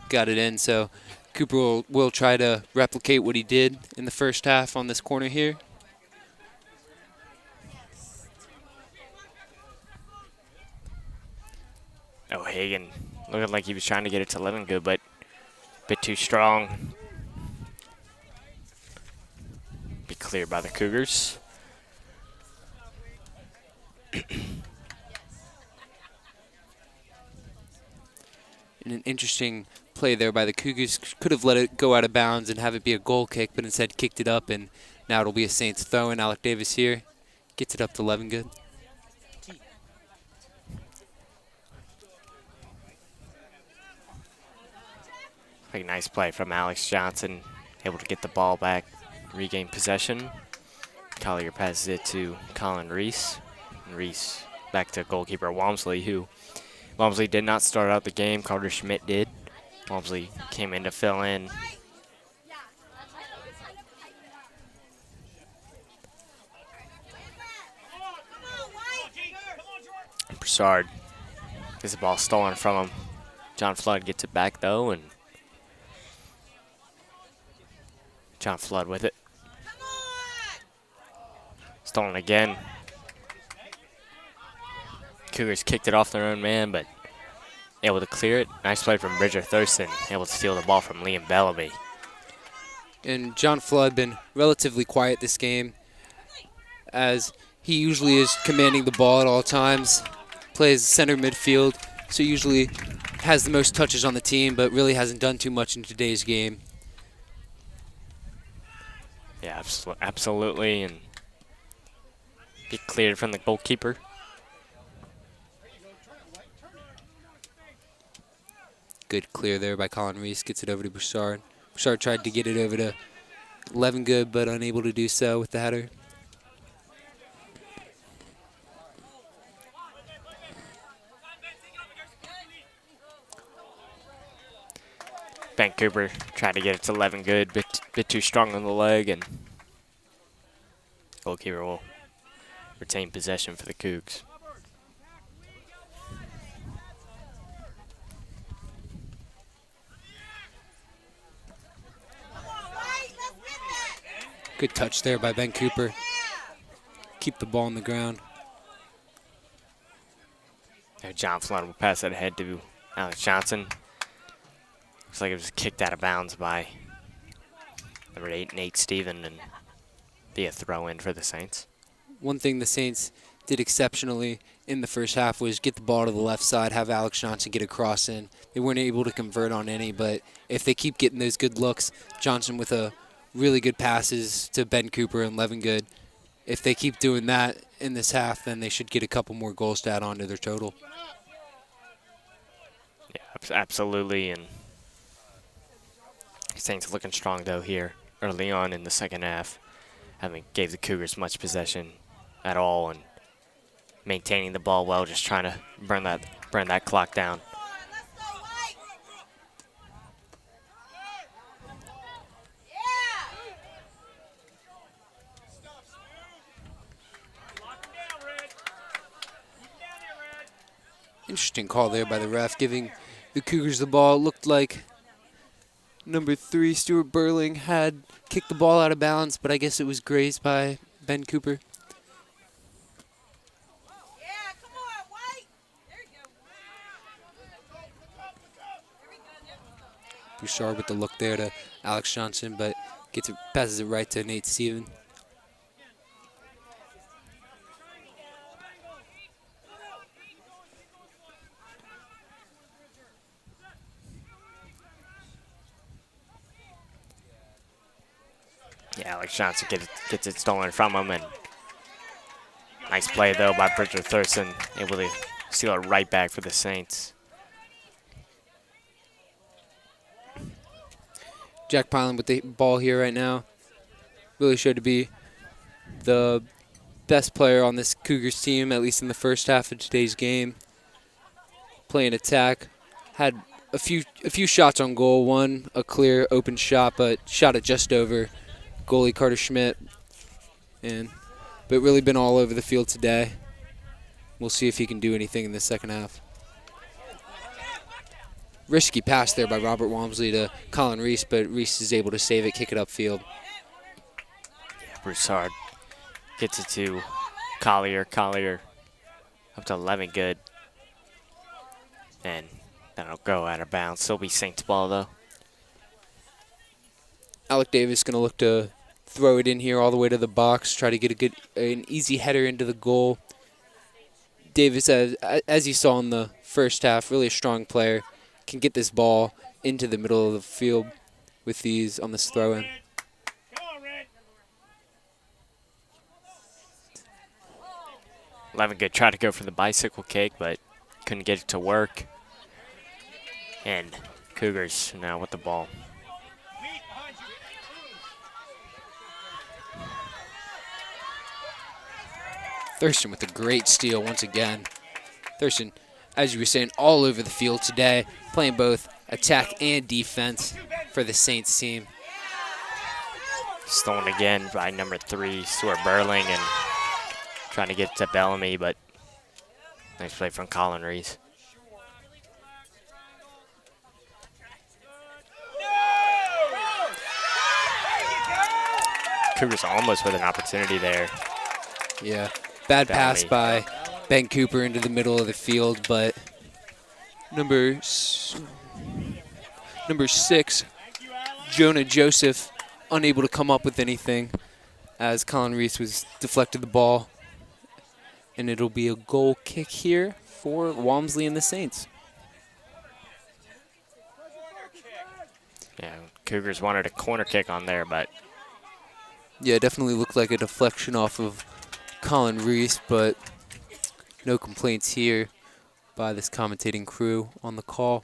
Got it in, so Cooper will try to replicate what he did in the first half on this corner here. O'Hagan looking like he was trying to get it to Levingood, but a bit too strong. Be cleared by the Cougars. And an interesting play there by the Cougars. Could have let it go out of bounds and have it be a goal kick, but instead kicked it up, and now it'll be a Saints throw. And Alec Davis here gets it up to Levingood. A nice play from Alex Johnson, able to get the ball back, regain possession. Collier passes it to Colin Reese. And Reese back to goalkeeper Walmsley, who Walmsley did not start out the game. Carter Schmidt did. Walmsley came in to fill in. Broussard gets the ball stolen from him. John Flood gets it back though, and John Flood with it. Stolen again. Cougars kicked it off their own man, but able to clear it. Nice play from Bridger Thurston, able to steal the ball from Liam Bellamy. And John Flood been relatively quiet this game, as he usually is commanding the ball at all times. Plays center midfield, so usually has the most touches on the team, but really hasn't done too much in today's game. Yeah, absolutely, and get cleared from the goalkeeper. Good clear there by Colin Reese. Gets it over to Broussard. Broussard tried to get it over to Levingood, but unable to do so with the header. Ben Cooper tried to get it to Levingood, bit too strong on the leg, and goalkeeper will retain possession for the Cougs. Good touch there by Ben Cooper. Keep the ball on the ground. Now John Flood will pass that ahead to Alex Johnson. Looks like it was kicked out of bounds by number 8, Nate Stephen, and be a throw-in for the Saints. One thing the Saints did exceptionally in the first half was get the ball to the left side, have Alex Johnson get a cross in. They weren't able to convert on any, but if they keep getting those good looks, Johnson with a really good passes to Ben Cooper and Levingood, if they keep doing that in this half, then they should get a couple more goals to add on to their total. Yeah, absolutely, and Saints looking strong though here early on in the second half. Haven't gave the Cougars much possession at all, and maintaining the ball well, just trying to burn that clock down. Interesting call there by the ref, giving the Cougars the ball. It looked like number 3, Stuart Burling, had kicked the ball out of bounds, but I guess it was grazed by Ben Cooper. Bouchard with the look there to Alex Johnson, but passes it right to Nate Steven. Yeah, Alex Johnson gets it stolen from him, and nice play though by Bridger Thurston, able to steal it right back for the Saints. Jack Pilan with the ball here right now. Really showed to be the best player on this Cougars team, at least in the first half of today's game. Playing attack. Had a few shots on goal. One, a clear open shot, but shot it just over goalie Carter Schmidt. But really been all over the field today. We'll see if he can do anything in the second half. Risky pass there by Robert Walmsley to Colin Reese, but Reese is able to save it, kick it upfield. Yeah, Broussard gets it to Collier. Collier up to 11 good. And that'll go out of bounds. Still be Saints ball though. Alec Davis going to look to throw it in here all the way to the box, try to get an easy header into the goal. Davis, as you saw in the first half, really a strong player. Can get this ball into the middle of the field with these on this throw-in. Levingood tried to go for the bicycle kick, but couldn't get it to work. And Cougars now with the ball. Thurston with a great steal once again. Thurston, as you were saying, all over the field today, playing both attack and defense for the Saints team. Stolen again by number 3, Stuart Burling, and trying to get to Bellamy, but nice play from Colin Reese. Cougars almost with an opportunity there. Yeah, bad pass by Ben Cooper into the middle of the field, but number 6, Jonah Joseph, unable to come up with anything as Colin Reese was deflected the ball. And it'll be a goal kick here for Walmsley and the Saints. Yeah, Cougars wanted a corner kick on there, but yeah, it definitely looked like a deflection off of Colin Reese, but no complaints here by this commentating crew on the call.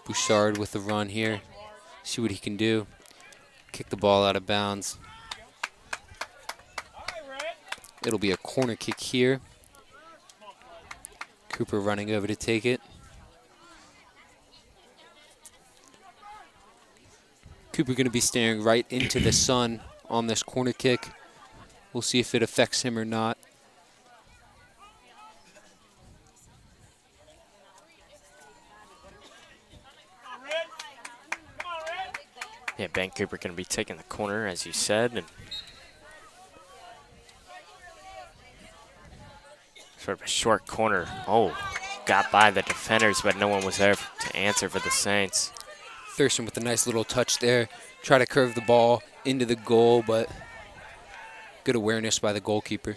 Bouchard with the run here. See what he can do. Kick the ball out of bounds. It'll be a corner kick here. Cooper running over to take it. Cooper going to be staring right into the sun on this corner kick. We'll see if it affects him or not. yeah, Ben Cooper going to be taking the corner, as you said. And sort of a short corner. Oh, got by the defenders, but no one was there to answer for the Saints. Thurston with a nice little touch there. Try to curve the ball into the goal, but good awareness by the goalkeeper.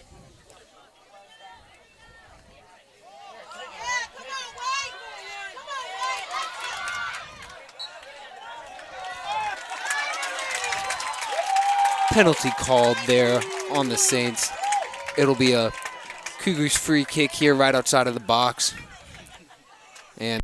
Penalty called there on the Saints. It'll be a Cougars free kick here right outside of the box. And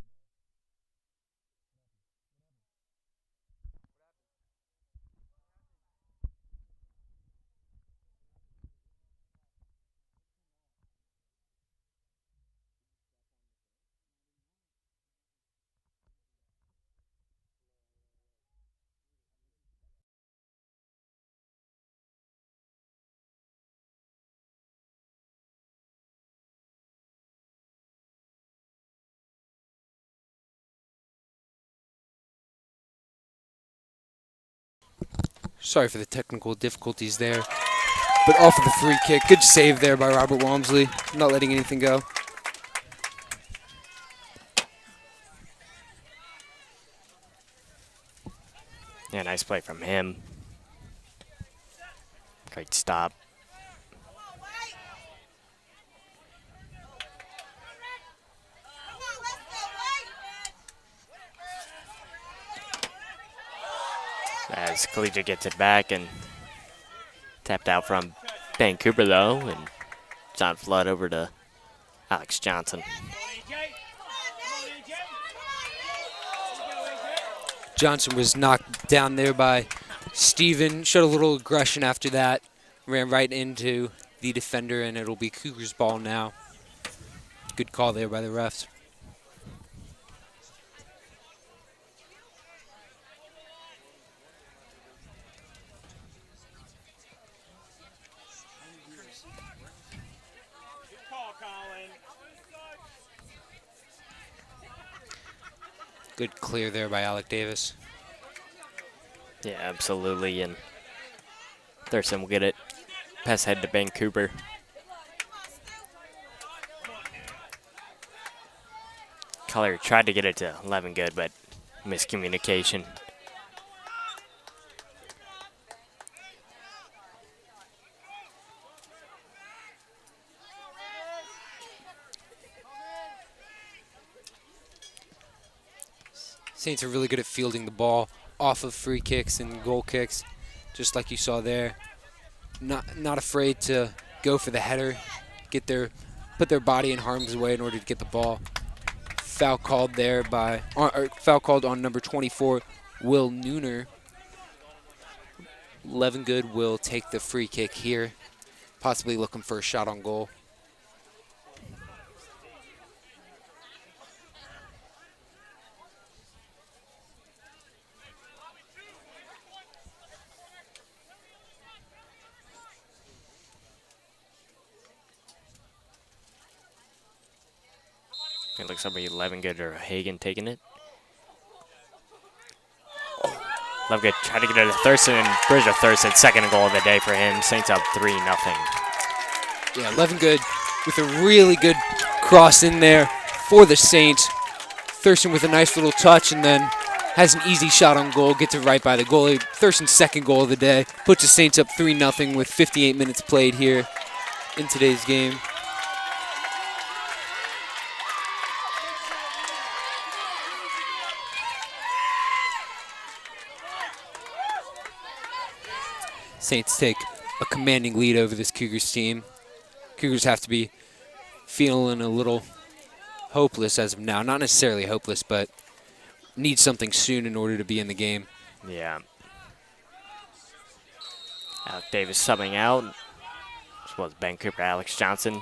Sorry for the technical difficulties there. But off of the free kick. Good save there by Robert Walmsley. Not letting anything go. Yeah, nice play from him. Great stop. As Collegiate gets it back and tapped out from Ben Cooper though, and John Flood over to Alex Johnson. Johnson was knocked down there by Steven. Showed a little aggression after that. Ran right into the defender, and it'll be Cougars' ball now. Good call there by the refs. Good clear there by Alec Davis. Yeah, absolutely, and Thurston will get it. Pass ahead to Ben Cooper. Collier tried to get it to Levingood, but miscommunication. Saints are really good at fielding the ball off of free kicks and goal kicks, just like you saw there. Not afraid to go for the header, put their body in harm's way in order to get the ball. Foul called there foul called on number 24, Will Nooner. Levingood will take the free kick here, possibly looking for a shot on goal. It looks like Levingood or Hagan taking it. Levingood tried to get it to Thurston, and Bridger Thurston, second goal of the day for him. Saints up 3-0. Yeah, Levingood with a really good cross in there for the Saints. Thurston with a nice little touch, and then has an easy shot on goal, gets it right by the goalie. Thurston's second goal of the day. Puts the Saints up 3-0 with 58 minutes played here in today's game. Saints take a commanding lead over this Cougars team. Cougars have to be feeling a little hopeless as of now. Not necessarily hopeless, but need something soon in order to be in the game. Yeah. Alec Davis subbing out, as well as Ben Cooper, Alex Johnson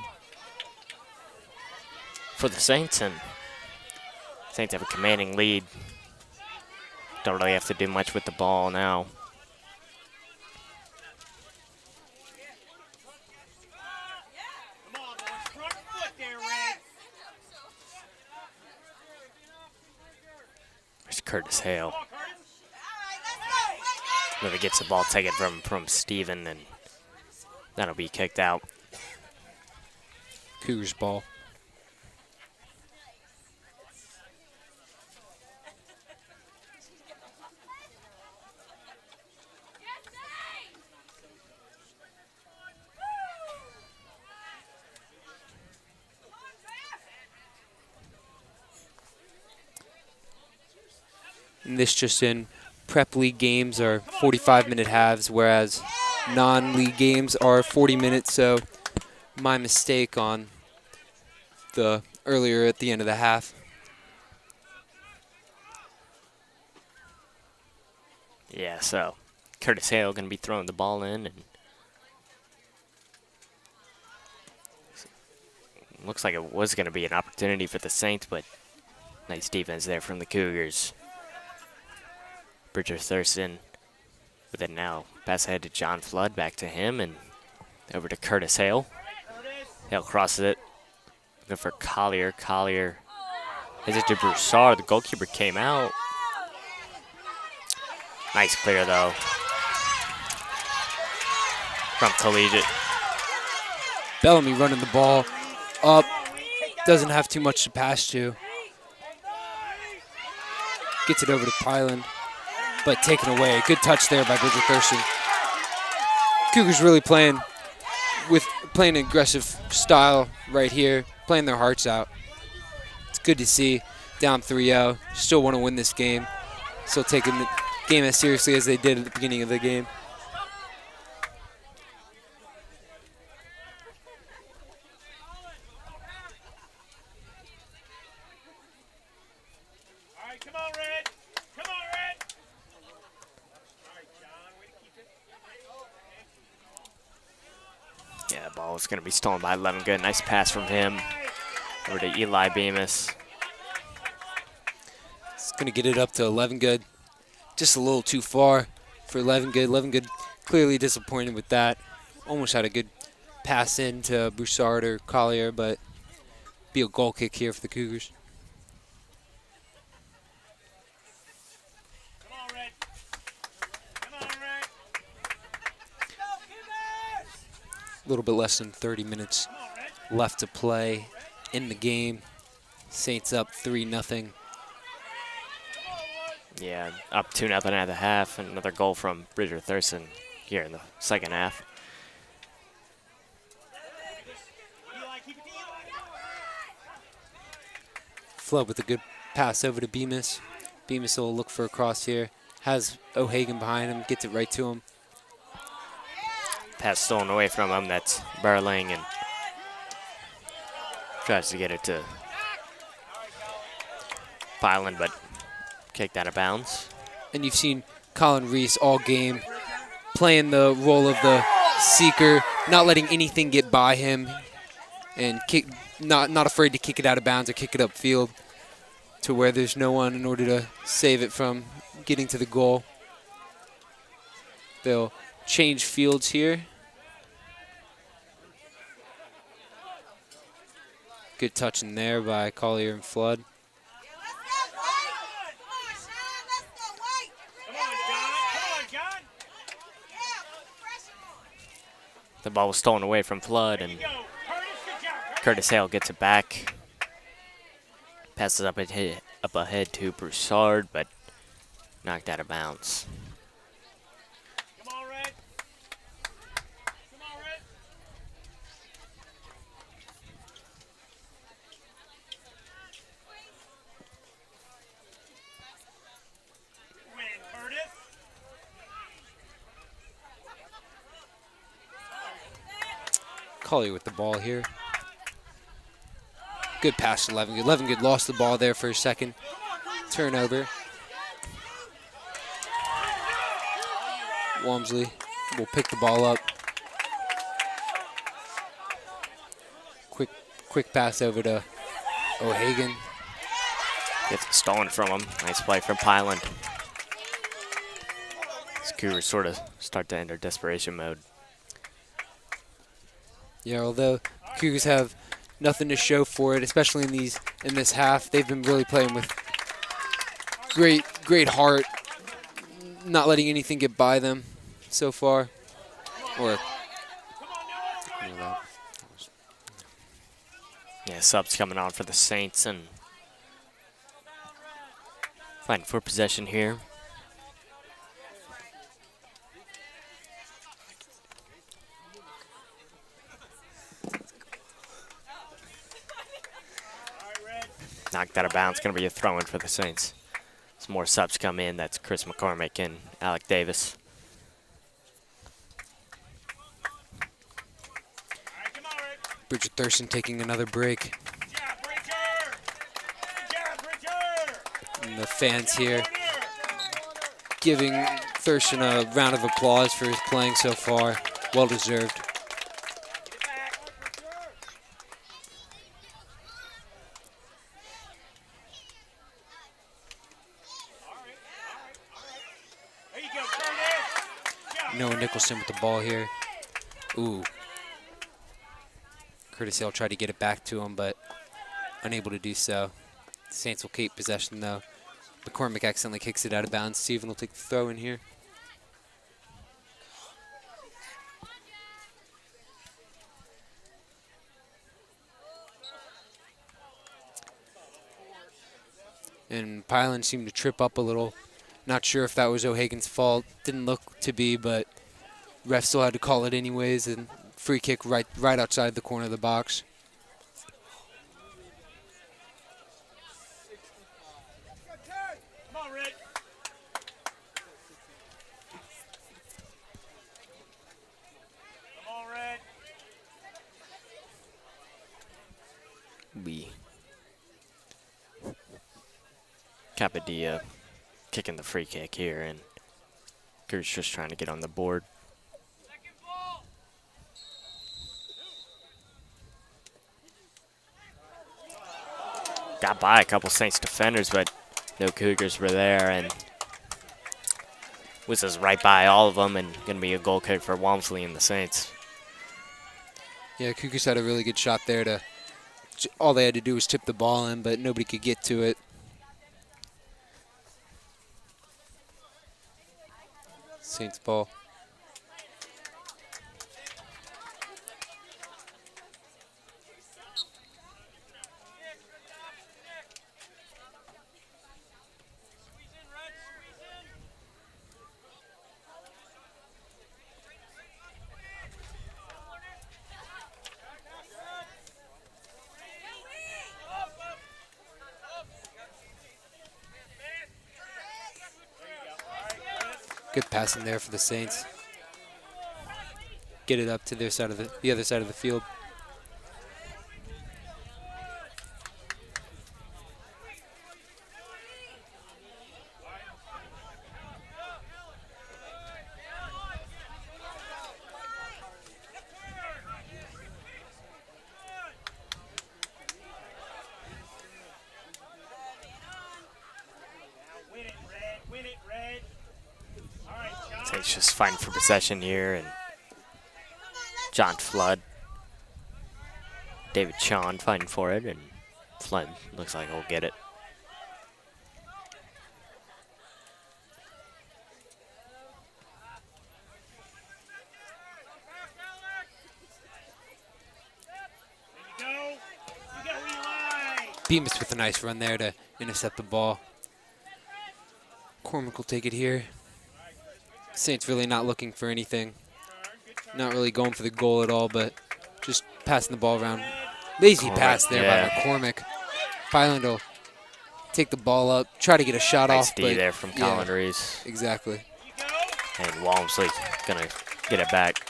for the Saints, and Saints have a commanding lead. Don't really have to do much with the ball now. There's Curtis Hale. Never gets the ball taken from Steven, and that'll be kicked out. Cougars ball. And this just in, prep league games are 45-minute halves, whereas non-league games are 40 minutes. So my mistake on the earlier at the end of the half. Yeah, so Curtis Hale going to be throwing the ball in, and looks like it was going to be an opportunity for the Saints, but nice defense there from the Cougars. Bridger Thurston with it now. Pass ahead to John Flood, back to him, and over to Curtis Hale. Hale crosses it. Looking for Collier. Collier has it to Broussard. The goalkeeper came out. Nice clear, though. from Collegiate. Bellamy running the ball up. Doesn't have too much to pass to. Gets it over to Pyland, but taken away. Good touch there by Bridger Thurston. Cougars really playing an aggressive style right here, playing their hearts out. It's good to see. Down 3-0. Still want to win this game. Still taking the game as seriously as they did at the beginning of the game. Yeah, the ball is going to be stolen by Levengood. Nice pass from him over to Eli Bemis. It's going to get it up to Levengood. Just a little too far for Levengood. Levengood clearly disappointed with that. Almost had a good pass in to Broussard or Collier, but be a goal kick here for the Cougars. A little bit less than 30 minutes left to play in the game. Saints up 3-0. Yeah, up 2-0 at the half, and another goal from Bridger Thurston here in the second half. Flood with a good pass over to Bemis. Bemis will look for a cross here. Has O'Hagan behind him, gets it right to him. Pass stolen away from him. That's Burling, and tries to get it to Pyland, but kicked out of bounds. And you've seen Colin Reese all game playing the role of the seeker, not letting anything get by him, and not afraid to kick it out of bounds or kick it upfield to where there's no one in order to save it from getting to the goal. They'll change fields here. Good touch in there by Collier and Flood. The ball was stolen away from Flood, and Curtis Hale gets it back. Passes up ahead to Broussard, but knocked out of bounds. Collier with the ball here. Good pass to Levengood. Levengood lost the ball there for a second. Turnover. Walmsley will pick the ball up. Quick pass over to O'Hagan. Gets it stolen from him. Nice play from Pyland. These Cougars sort of start to enter desperation mode. Yeah, although Cougars have nothing to show for it, especially in this half, they've been really playing with great heart, not letting anything get by them so far. Yeah, subs coming on for the Saints and fighting for possession here. Knocked out of bounds, going to be a throw-in for the Saints. Some more subs come in. That's Chris McCormick and Alec Davis. Bridger Thurston taking another break. And the fans here giving Thurston a round of applause for his playing so far. Well deserved. Noah Nicholson with the ball here. Ooh. Curtis Hale tried to get it back to him, but unable to do so. The Saints will keep possession, though. McCormick accidentally kicks it out of bounds. Steven will take the throw in here. and Pylan seemed to trip up a little. Not sure if that was O'Hagan's fault. Didn't look to be, but ref still had to call it anyways, and free kick right outside the corner of the box. Capadilla kicking the free kick here, and Cougars just trying to get on the board. Got by a couple Saints defenders, but no Cougars were there, and whistles right by all of them, and going to be a goal kick for Walmsley and the Saints. Yeah, Cougars had a really good shot there. All they had to do was tip the ball in, but nobody could get to it. Saints ball. Good passing there for the Saints. Get it up to their side of the other side of the field. Saints just fighting for possession here, and John Flood, David Chon fighting for it, and Flood looks like he'll get it. Bemis with a nice run there to intercept the ball. Cormac will take it here. Saints really not looking for anything. Not really going for the goal at all, but just passing the ball around. Lazy pass there by McCormick. Pyland will take the ball up, try to get a shot Nice off. D there from Colin Reese. Exactly. And Walmsley gonna get it back.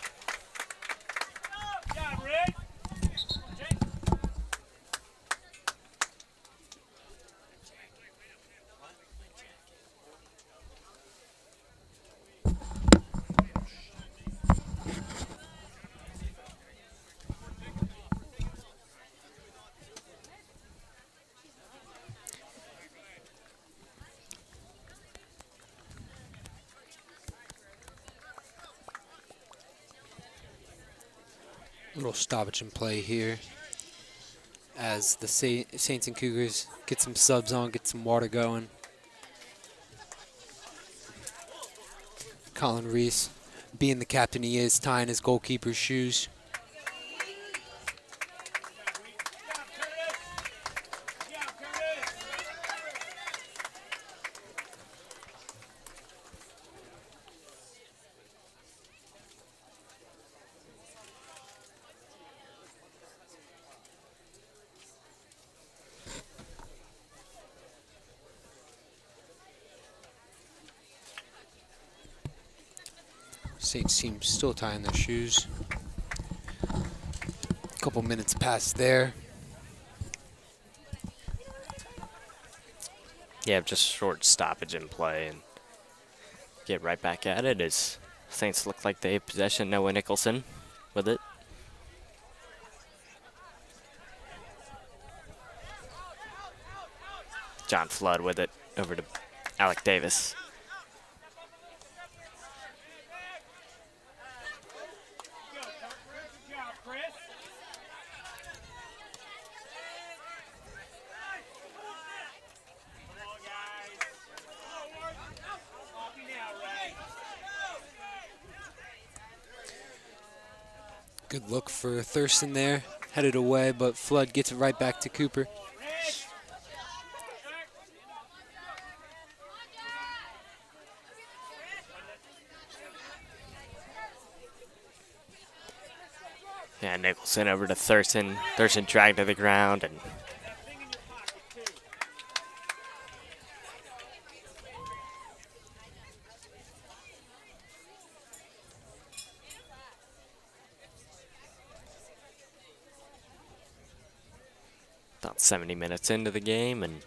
Little stoppage in play here as the Saints and Cougars get some subs on, get some water going. Colin Reese, being the captain he is, tying his goalkeeper's shoes. Saints team still tying their shoes. A couple minutes past there. Yeah, just short stoppage in play and get right back at it as Saints look like they have possession. Noah Nicholson with it. John Flood with it over to Alec Davis. Good look for Thurston there. Headed away, but Flood gets it right back to Cooper. Nicholson over to Thurston. Thurston dragged to the ground and about 70 minutes into the game and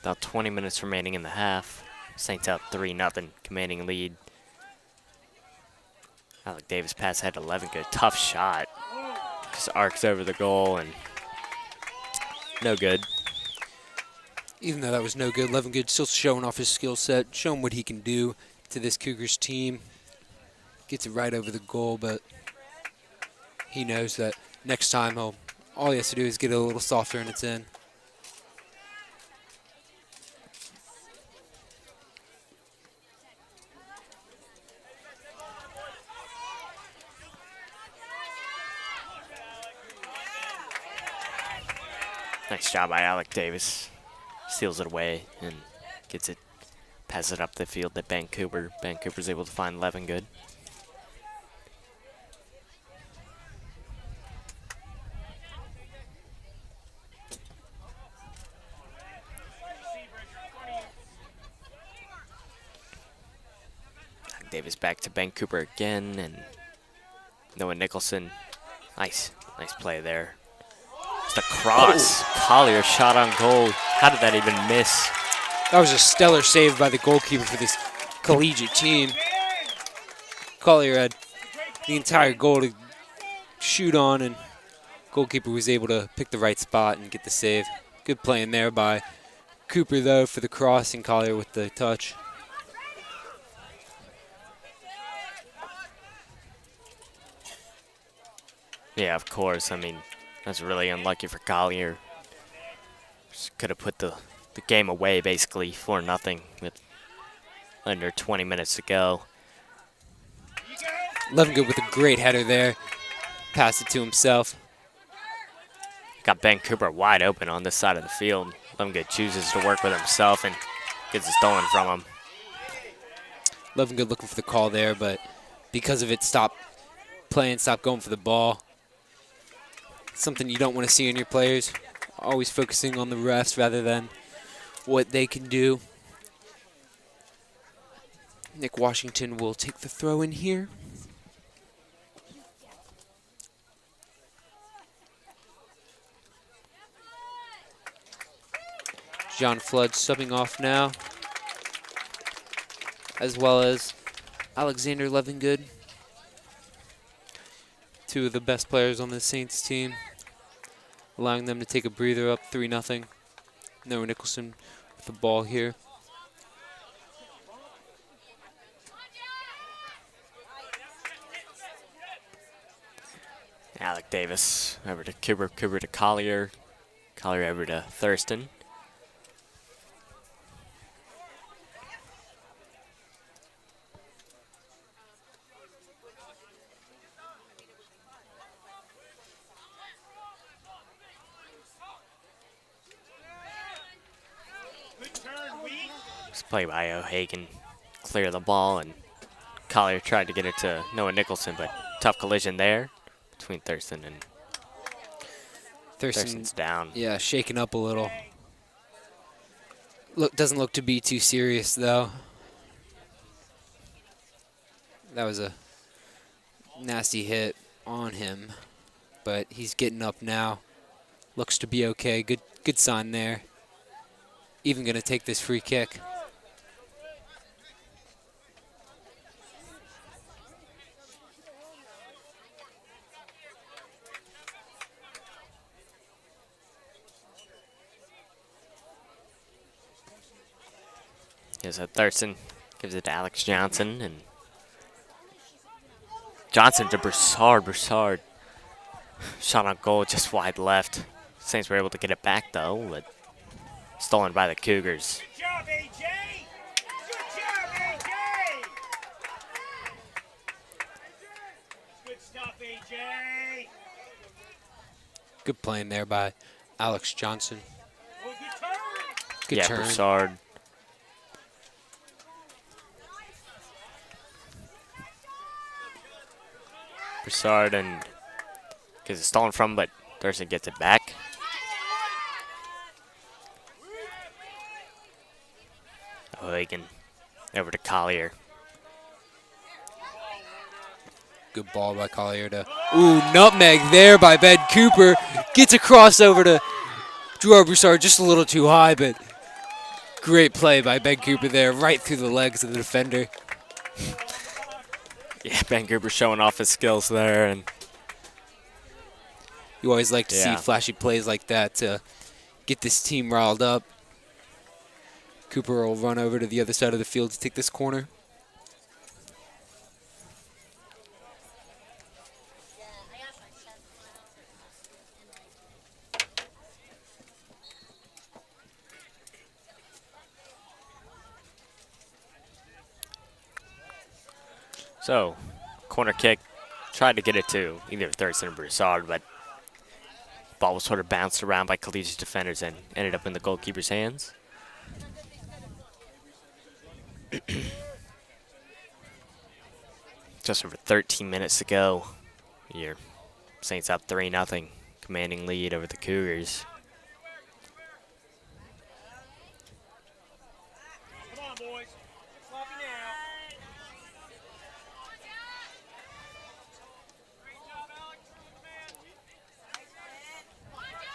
about 20 minutes remaining in the half. Saints out 3-0, commanding lead. Alec Davis pass ahead to Levingood. Tough shot. Just arcs over the goal and no good. Even though that was no good, Levingood still showing off his skill set, showing what he can do to this Cougars team. Gets it right over the goal, but he knows that next time all he has to do is get it a little softer and it's in. Nice job by Alec Davis. Steals it away and gets it, passes it up the field to Ben Cooper. Ben Cooper's able to find Levingood. Davis back to Ben Cooper again, and Noah Nicholson. Nice play there. It's the cross. Collier shot on goal. How did that even miss? That was a stellar save by the goalkeeper for this Collegiate team. Collier had the entire goal to shoot on, and goalkeeper was able to pick the right spot and get the save. Good playing there by Cooper, though, for the cross, and Collier with the touch. Yeah, of course. I mean, that's really unlucky for Collier. Could have put the game away, basically, 4-0 with under 20 minutes to go. Levingood with a great header there. Passed it to himself. Got Ben Cooper wide open on this side of the field. Levingood chooses to work with himself and gets it stolen from him. Levingood looking for the call there, but because of it, stopped playing, stopped going for the ball. Something you don't want to see in your players. Always focusing on the refs rather than what they can do. Nick Washington will take the throw in here. John Flood subbing off now, as well as Alexander Levingood. Two of the best players on the Saints team, allowing them to take a breather up 3-0. Noah Nicholson with the ball here. Alec Davis over to Cooper, Cooper to Collier, Collier over to Thurston. Play by O'Hagan, clear the ball, and Collier tried to get it to Noah Nicholson, but tough collision there between Thurston and Thurston's down. Yeah, shaking up a little. Doesn't look to be too serious though. That was a nasty hit on him, but he's getting up now. Looks to be okay. Good sign there. Even gonna take this free kick. Here's a Thurston, gives it to Alex Johnson, and Johnson to Broussard. Broussard shot on goal just wide left. Saints were able to get it back though, but stolen by the Cougars. Good job, AJ! Good job, AJ! Good stuff, AJ! Good playing there by Alex Johnson. Oh, good turn! Good yeah, turn. Broussard. Broussard and Because it's stolen from him, but Thurston gets it back. O'Hagan over to Collier. Good ball by Collier to, ooh, nutmeg there by Ben Cooper. Gets a crossover to Drew Broussard, just a little too high, but great play by Ben Cooper there, right through the legs of the defender. Yeah, Ben Cooper showing off his skills there. And you always like to see Yeah. flashy plays like that to get this team riled up. Cooper will run over to the other side of the field to take this corner. so, corner kick. Tried to get it to either Thurston or Broussard, but ball was sort of bounced around by Collegiate defenders and ended up in the goalkeeper's hands. Just over 13 minutes to go. Your Saints up 3-0, commanding lead over the Cougars. Come on, boys. Sloppy now.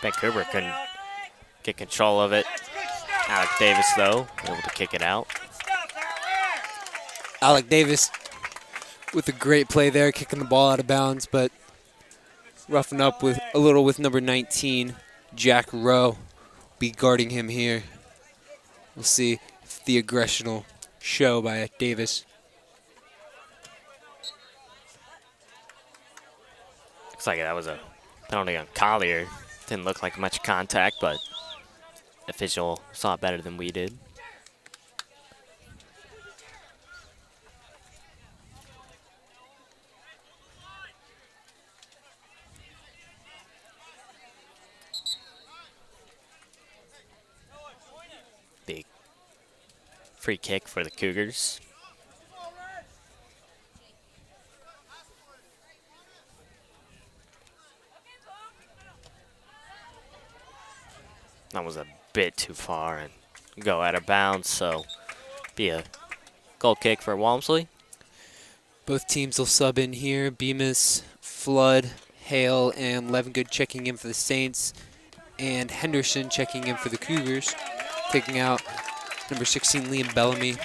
Ben Cooper couldn't get control of it. That's good stuff. Alec Davis, though, able to kick it out. Good stuff, Alec. Alec Davis with a great play there, kicking the ball out of bounds, but roughing up with a little with number 19, Jack Rowe, be guarding him here. We'll see if the aggression will show by Davis. Looks like that was a penalty on Collier. Didn't look like much contact, but official saw it better than we did. The free kick for the Cougars. That was a bit too far and go out of bounds, so be a goal kick for Walmsley. Both teams will sub in here. Bemis, Flood, Hale, and Levengood checking in for the Saints, and Henderson checking in for the Cougars, taking out number 16, Liam Bellamy. Come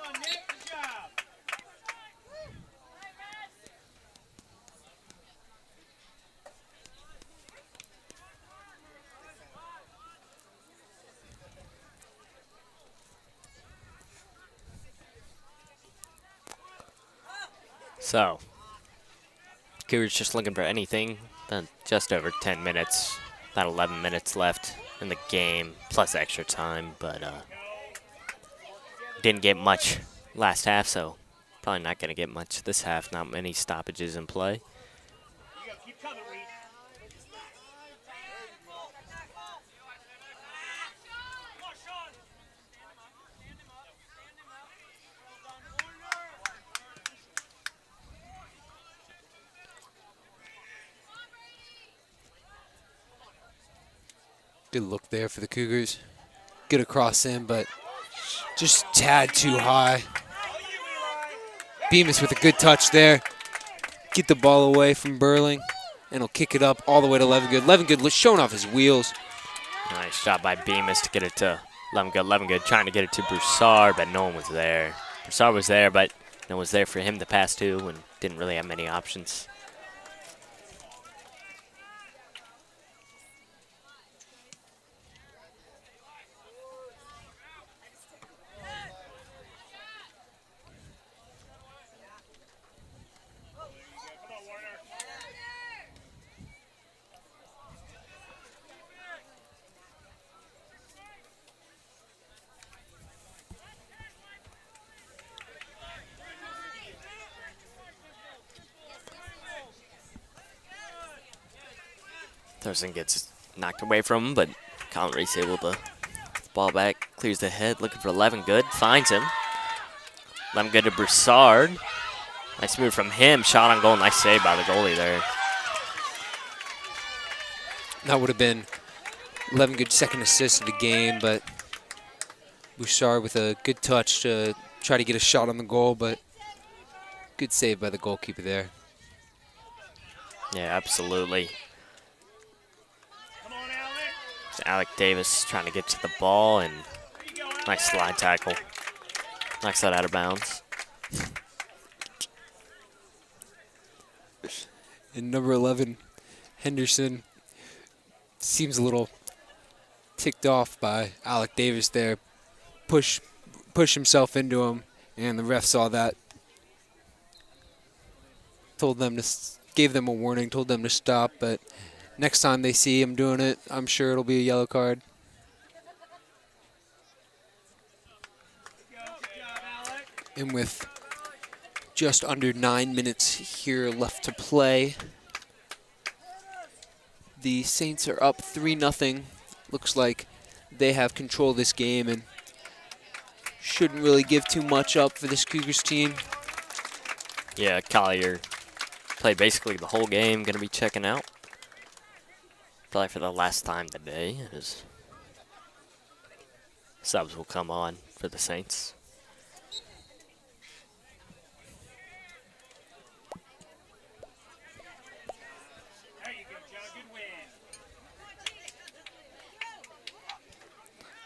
on, Nick. Good job. So, Cougars just looking for anything. Then just over 10 minutes, about 11 minutes left in the game, plus extra time, but didn't get much last half, so probably not going to get much this half. Not many stoppages in play. You go. Keep coming, Reed. Come on, Sean. Good look there for the Cougars. Good across in, but just a tad too high. Bemis with a good touch there. Get the ball away from Burling, and he'll kick it up all the way to Levengood. Levengood showing off his wheels. Nice shot by Bemis to get it to Levengood. Levengood trying to get it to Broussard, but no one was there. Broussard was there, but no one was there for him to pass to and didn't really have many options. Thurston gets knocked away from him, but Colin Reese able to get the ball back Clears the head, looking for 11 good. Finds him. 11 good to Broussard. Nice move from him. Shot on goal. Nice save by the goalie there. That would have been 11 good second assist of the game, but Bouchard with a good touch to try to get a shot on the goal, but good save by the goalkeeper there. Yeah, absolutely. Come on, Alec. So Alec Davis trying to get to the ball, and There you go, Alec. nice slide tackle. Knocks that out of bounds. And number 11, Henderson, seems a little ticked off by Alec Davis there. Push himself into him, and the ref saw that. Told them to, gave them a warning, told them to stop, but next time they see him doing it, I'm sure it'll be a yellow card. Good job, Alec. And with just under 9 minutes here left to play, the Saints are up 3-0. Looks like they have control of this game and shouldn't really give too much up for this Cougars team. Yeah, Collier played basically the whole game. Going to be checking out. Probably for the last time today. His subs will come on for the Saints. There you go, John. Good win.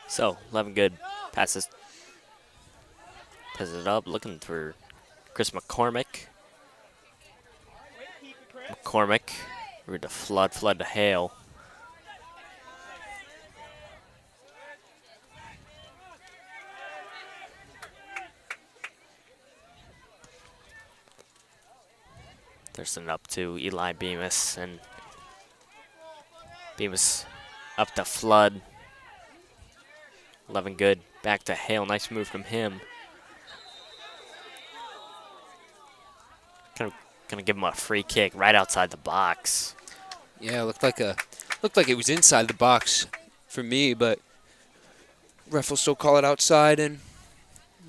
So, 11 good passes it up, looking for Chris McCormick. Way to keep it, Chris. McCormick, we're to flood to Hale. Thurston up to Eli Bemis, and Bemis up to Flood. 11 good, back to Hale. Nice move from him. Gonna give him a free kick right outside the box. Yeah, looked like it was inside the box for me, but ref will still call it outside, and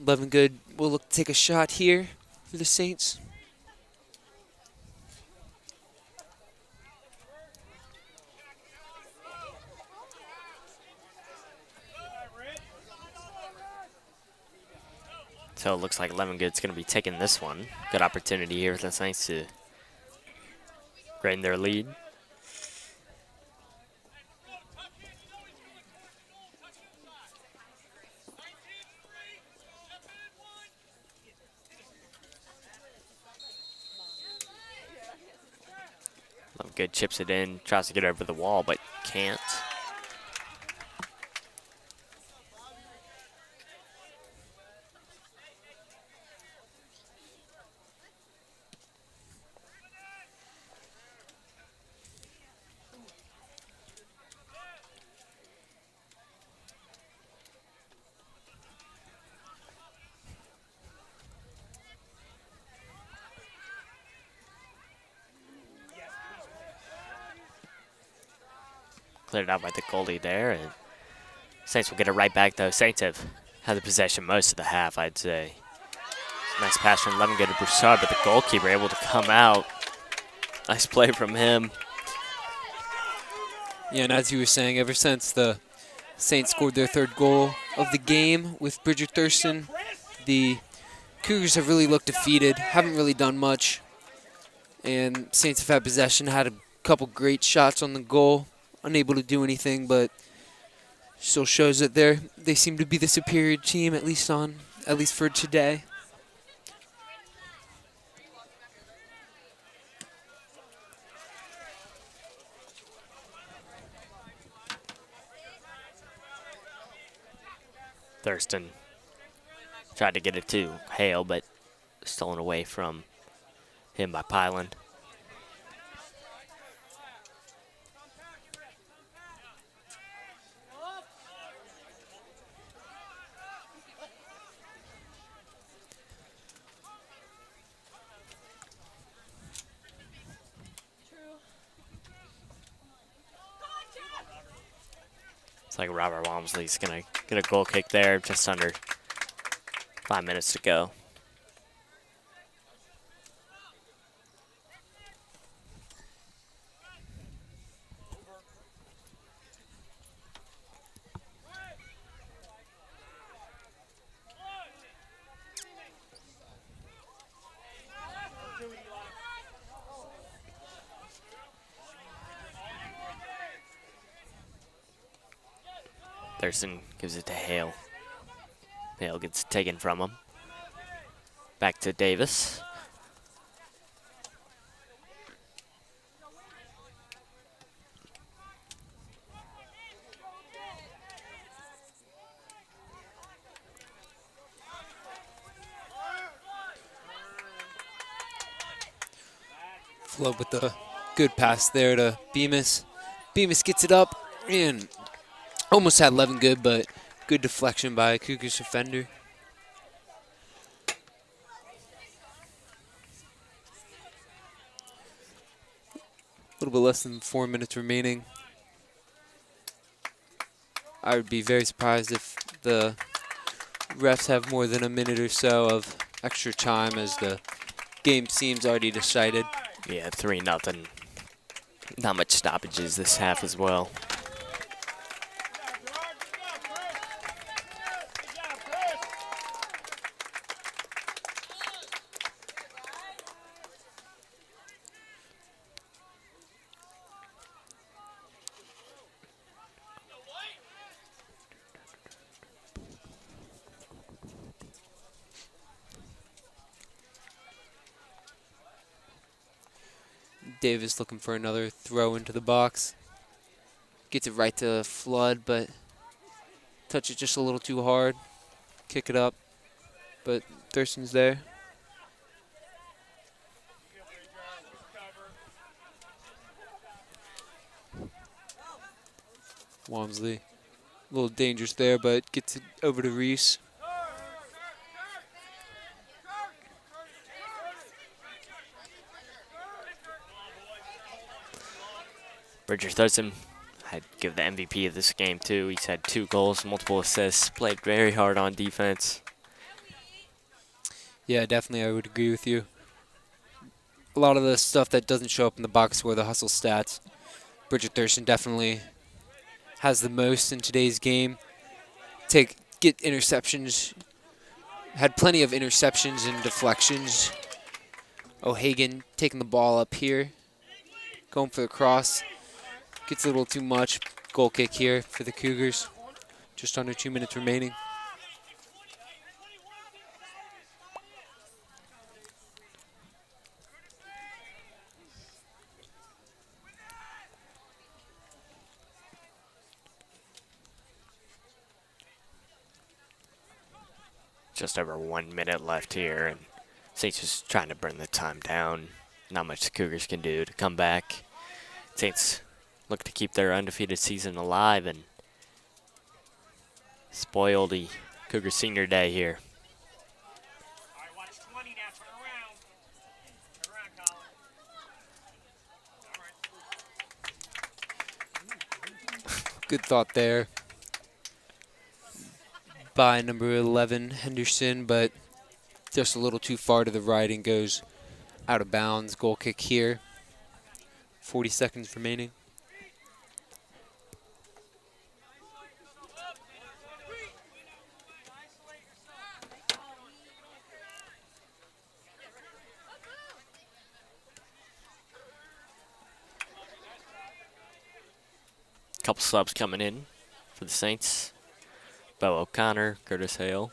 11 good will look to take a shot here for the Saints. So it looks like 11 good's gonna be taking this one. Good opportunity here for the Saints to gain their lead. Good chips it in, tries to get over the wall, but can't. Cleared out by the goalie there, and Saints will get it right back though. Saints have had the possession most of the half, I'd say. Nice pass from 11 good to Broussard, but the goalkeeper able to come out. Nice play from him. Yeah, and as you were saying, ever since the Saints scored their third goal of the game with Bridger Thurston, the Cougars have really looked defeated, haven't really done much. And Saints have had possession, had a couple great shots on the goal, unable to do anything, but still shows that they seem to be the superior team, at least for today. Thurston tried to get it to Hale, but stolen away from him by Pyland. It's like Robert Walmsley's gonna Get a goal kick there, just under 5 minutes to go. Thurston gives it to Hale. Hale gets it taken from him. Back to Davis. Flood with the good pass there to Bemis. Bemis gets it up and almost had 11 good, but good deflection by a Cougars defender. A little bit less than 4 minutes remaining. I would be very surprised if the refs have more than a minute or so of extra time, as the game seems already decided. Yeah, 3-0. Not much stoppages this half as well. Davis looking for another throw into the box. Gets it right to Flood, but touch it just a little too hard. Kick it up, but Thurston's there. Walmsley, a little dangerous there, but gets it over to Reese. Bridger Thurston, I'd give the MVP of this game too. He's had 2 goals, multiple assists, played very hard on defense. Yeah, definitely, I would agree with you. A lot of the stuff that doesn't show up in the box score, the hustle stats, Bridger Thurston definitely has the most in today's game. Get interceptions, had plenty of interceptions and deflections. O'Hagan taking the ball up here, going for the cross. Gets a little too much. Goal kick here for the Cougars. Just under 2 minutes remaining. Just over 1 minute left here, and Saints just trying to bring the time down. Not much the Cougars can do to come back. Saints look to keep their undefeated season alive and spoil the Cougar Senior Day here. All right, watch 20 now. Turn around. Turn around, Colin. All right. Good thought there by number 11, Henderson, but just a little too far to the right and goes out of bounds. Goal kick here. 40 seconds remaining. Couple subs coming in for the Saints. Bo O'Connor, Curtis Hale.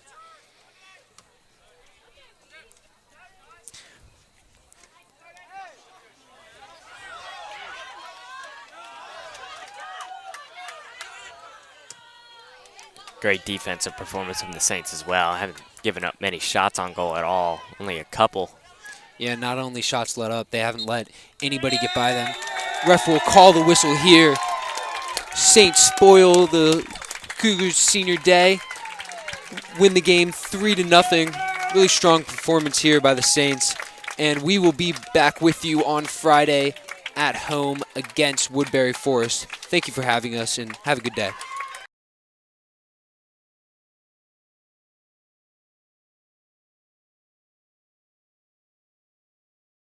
Great defensive performance from the Saints as well. Haven't given up many shots on goal at all, only a couple. Yeah, not only shots let up, they haven't let anybody get by them. Ref will call the whistle here. Saints spoil the Cougars Senior Day. Win the game 3-0. Really strong performance here by the Saints. And we will be back with you on Friday at home against Woodbury Forest. Thank you for having us, and have a good day.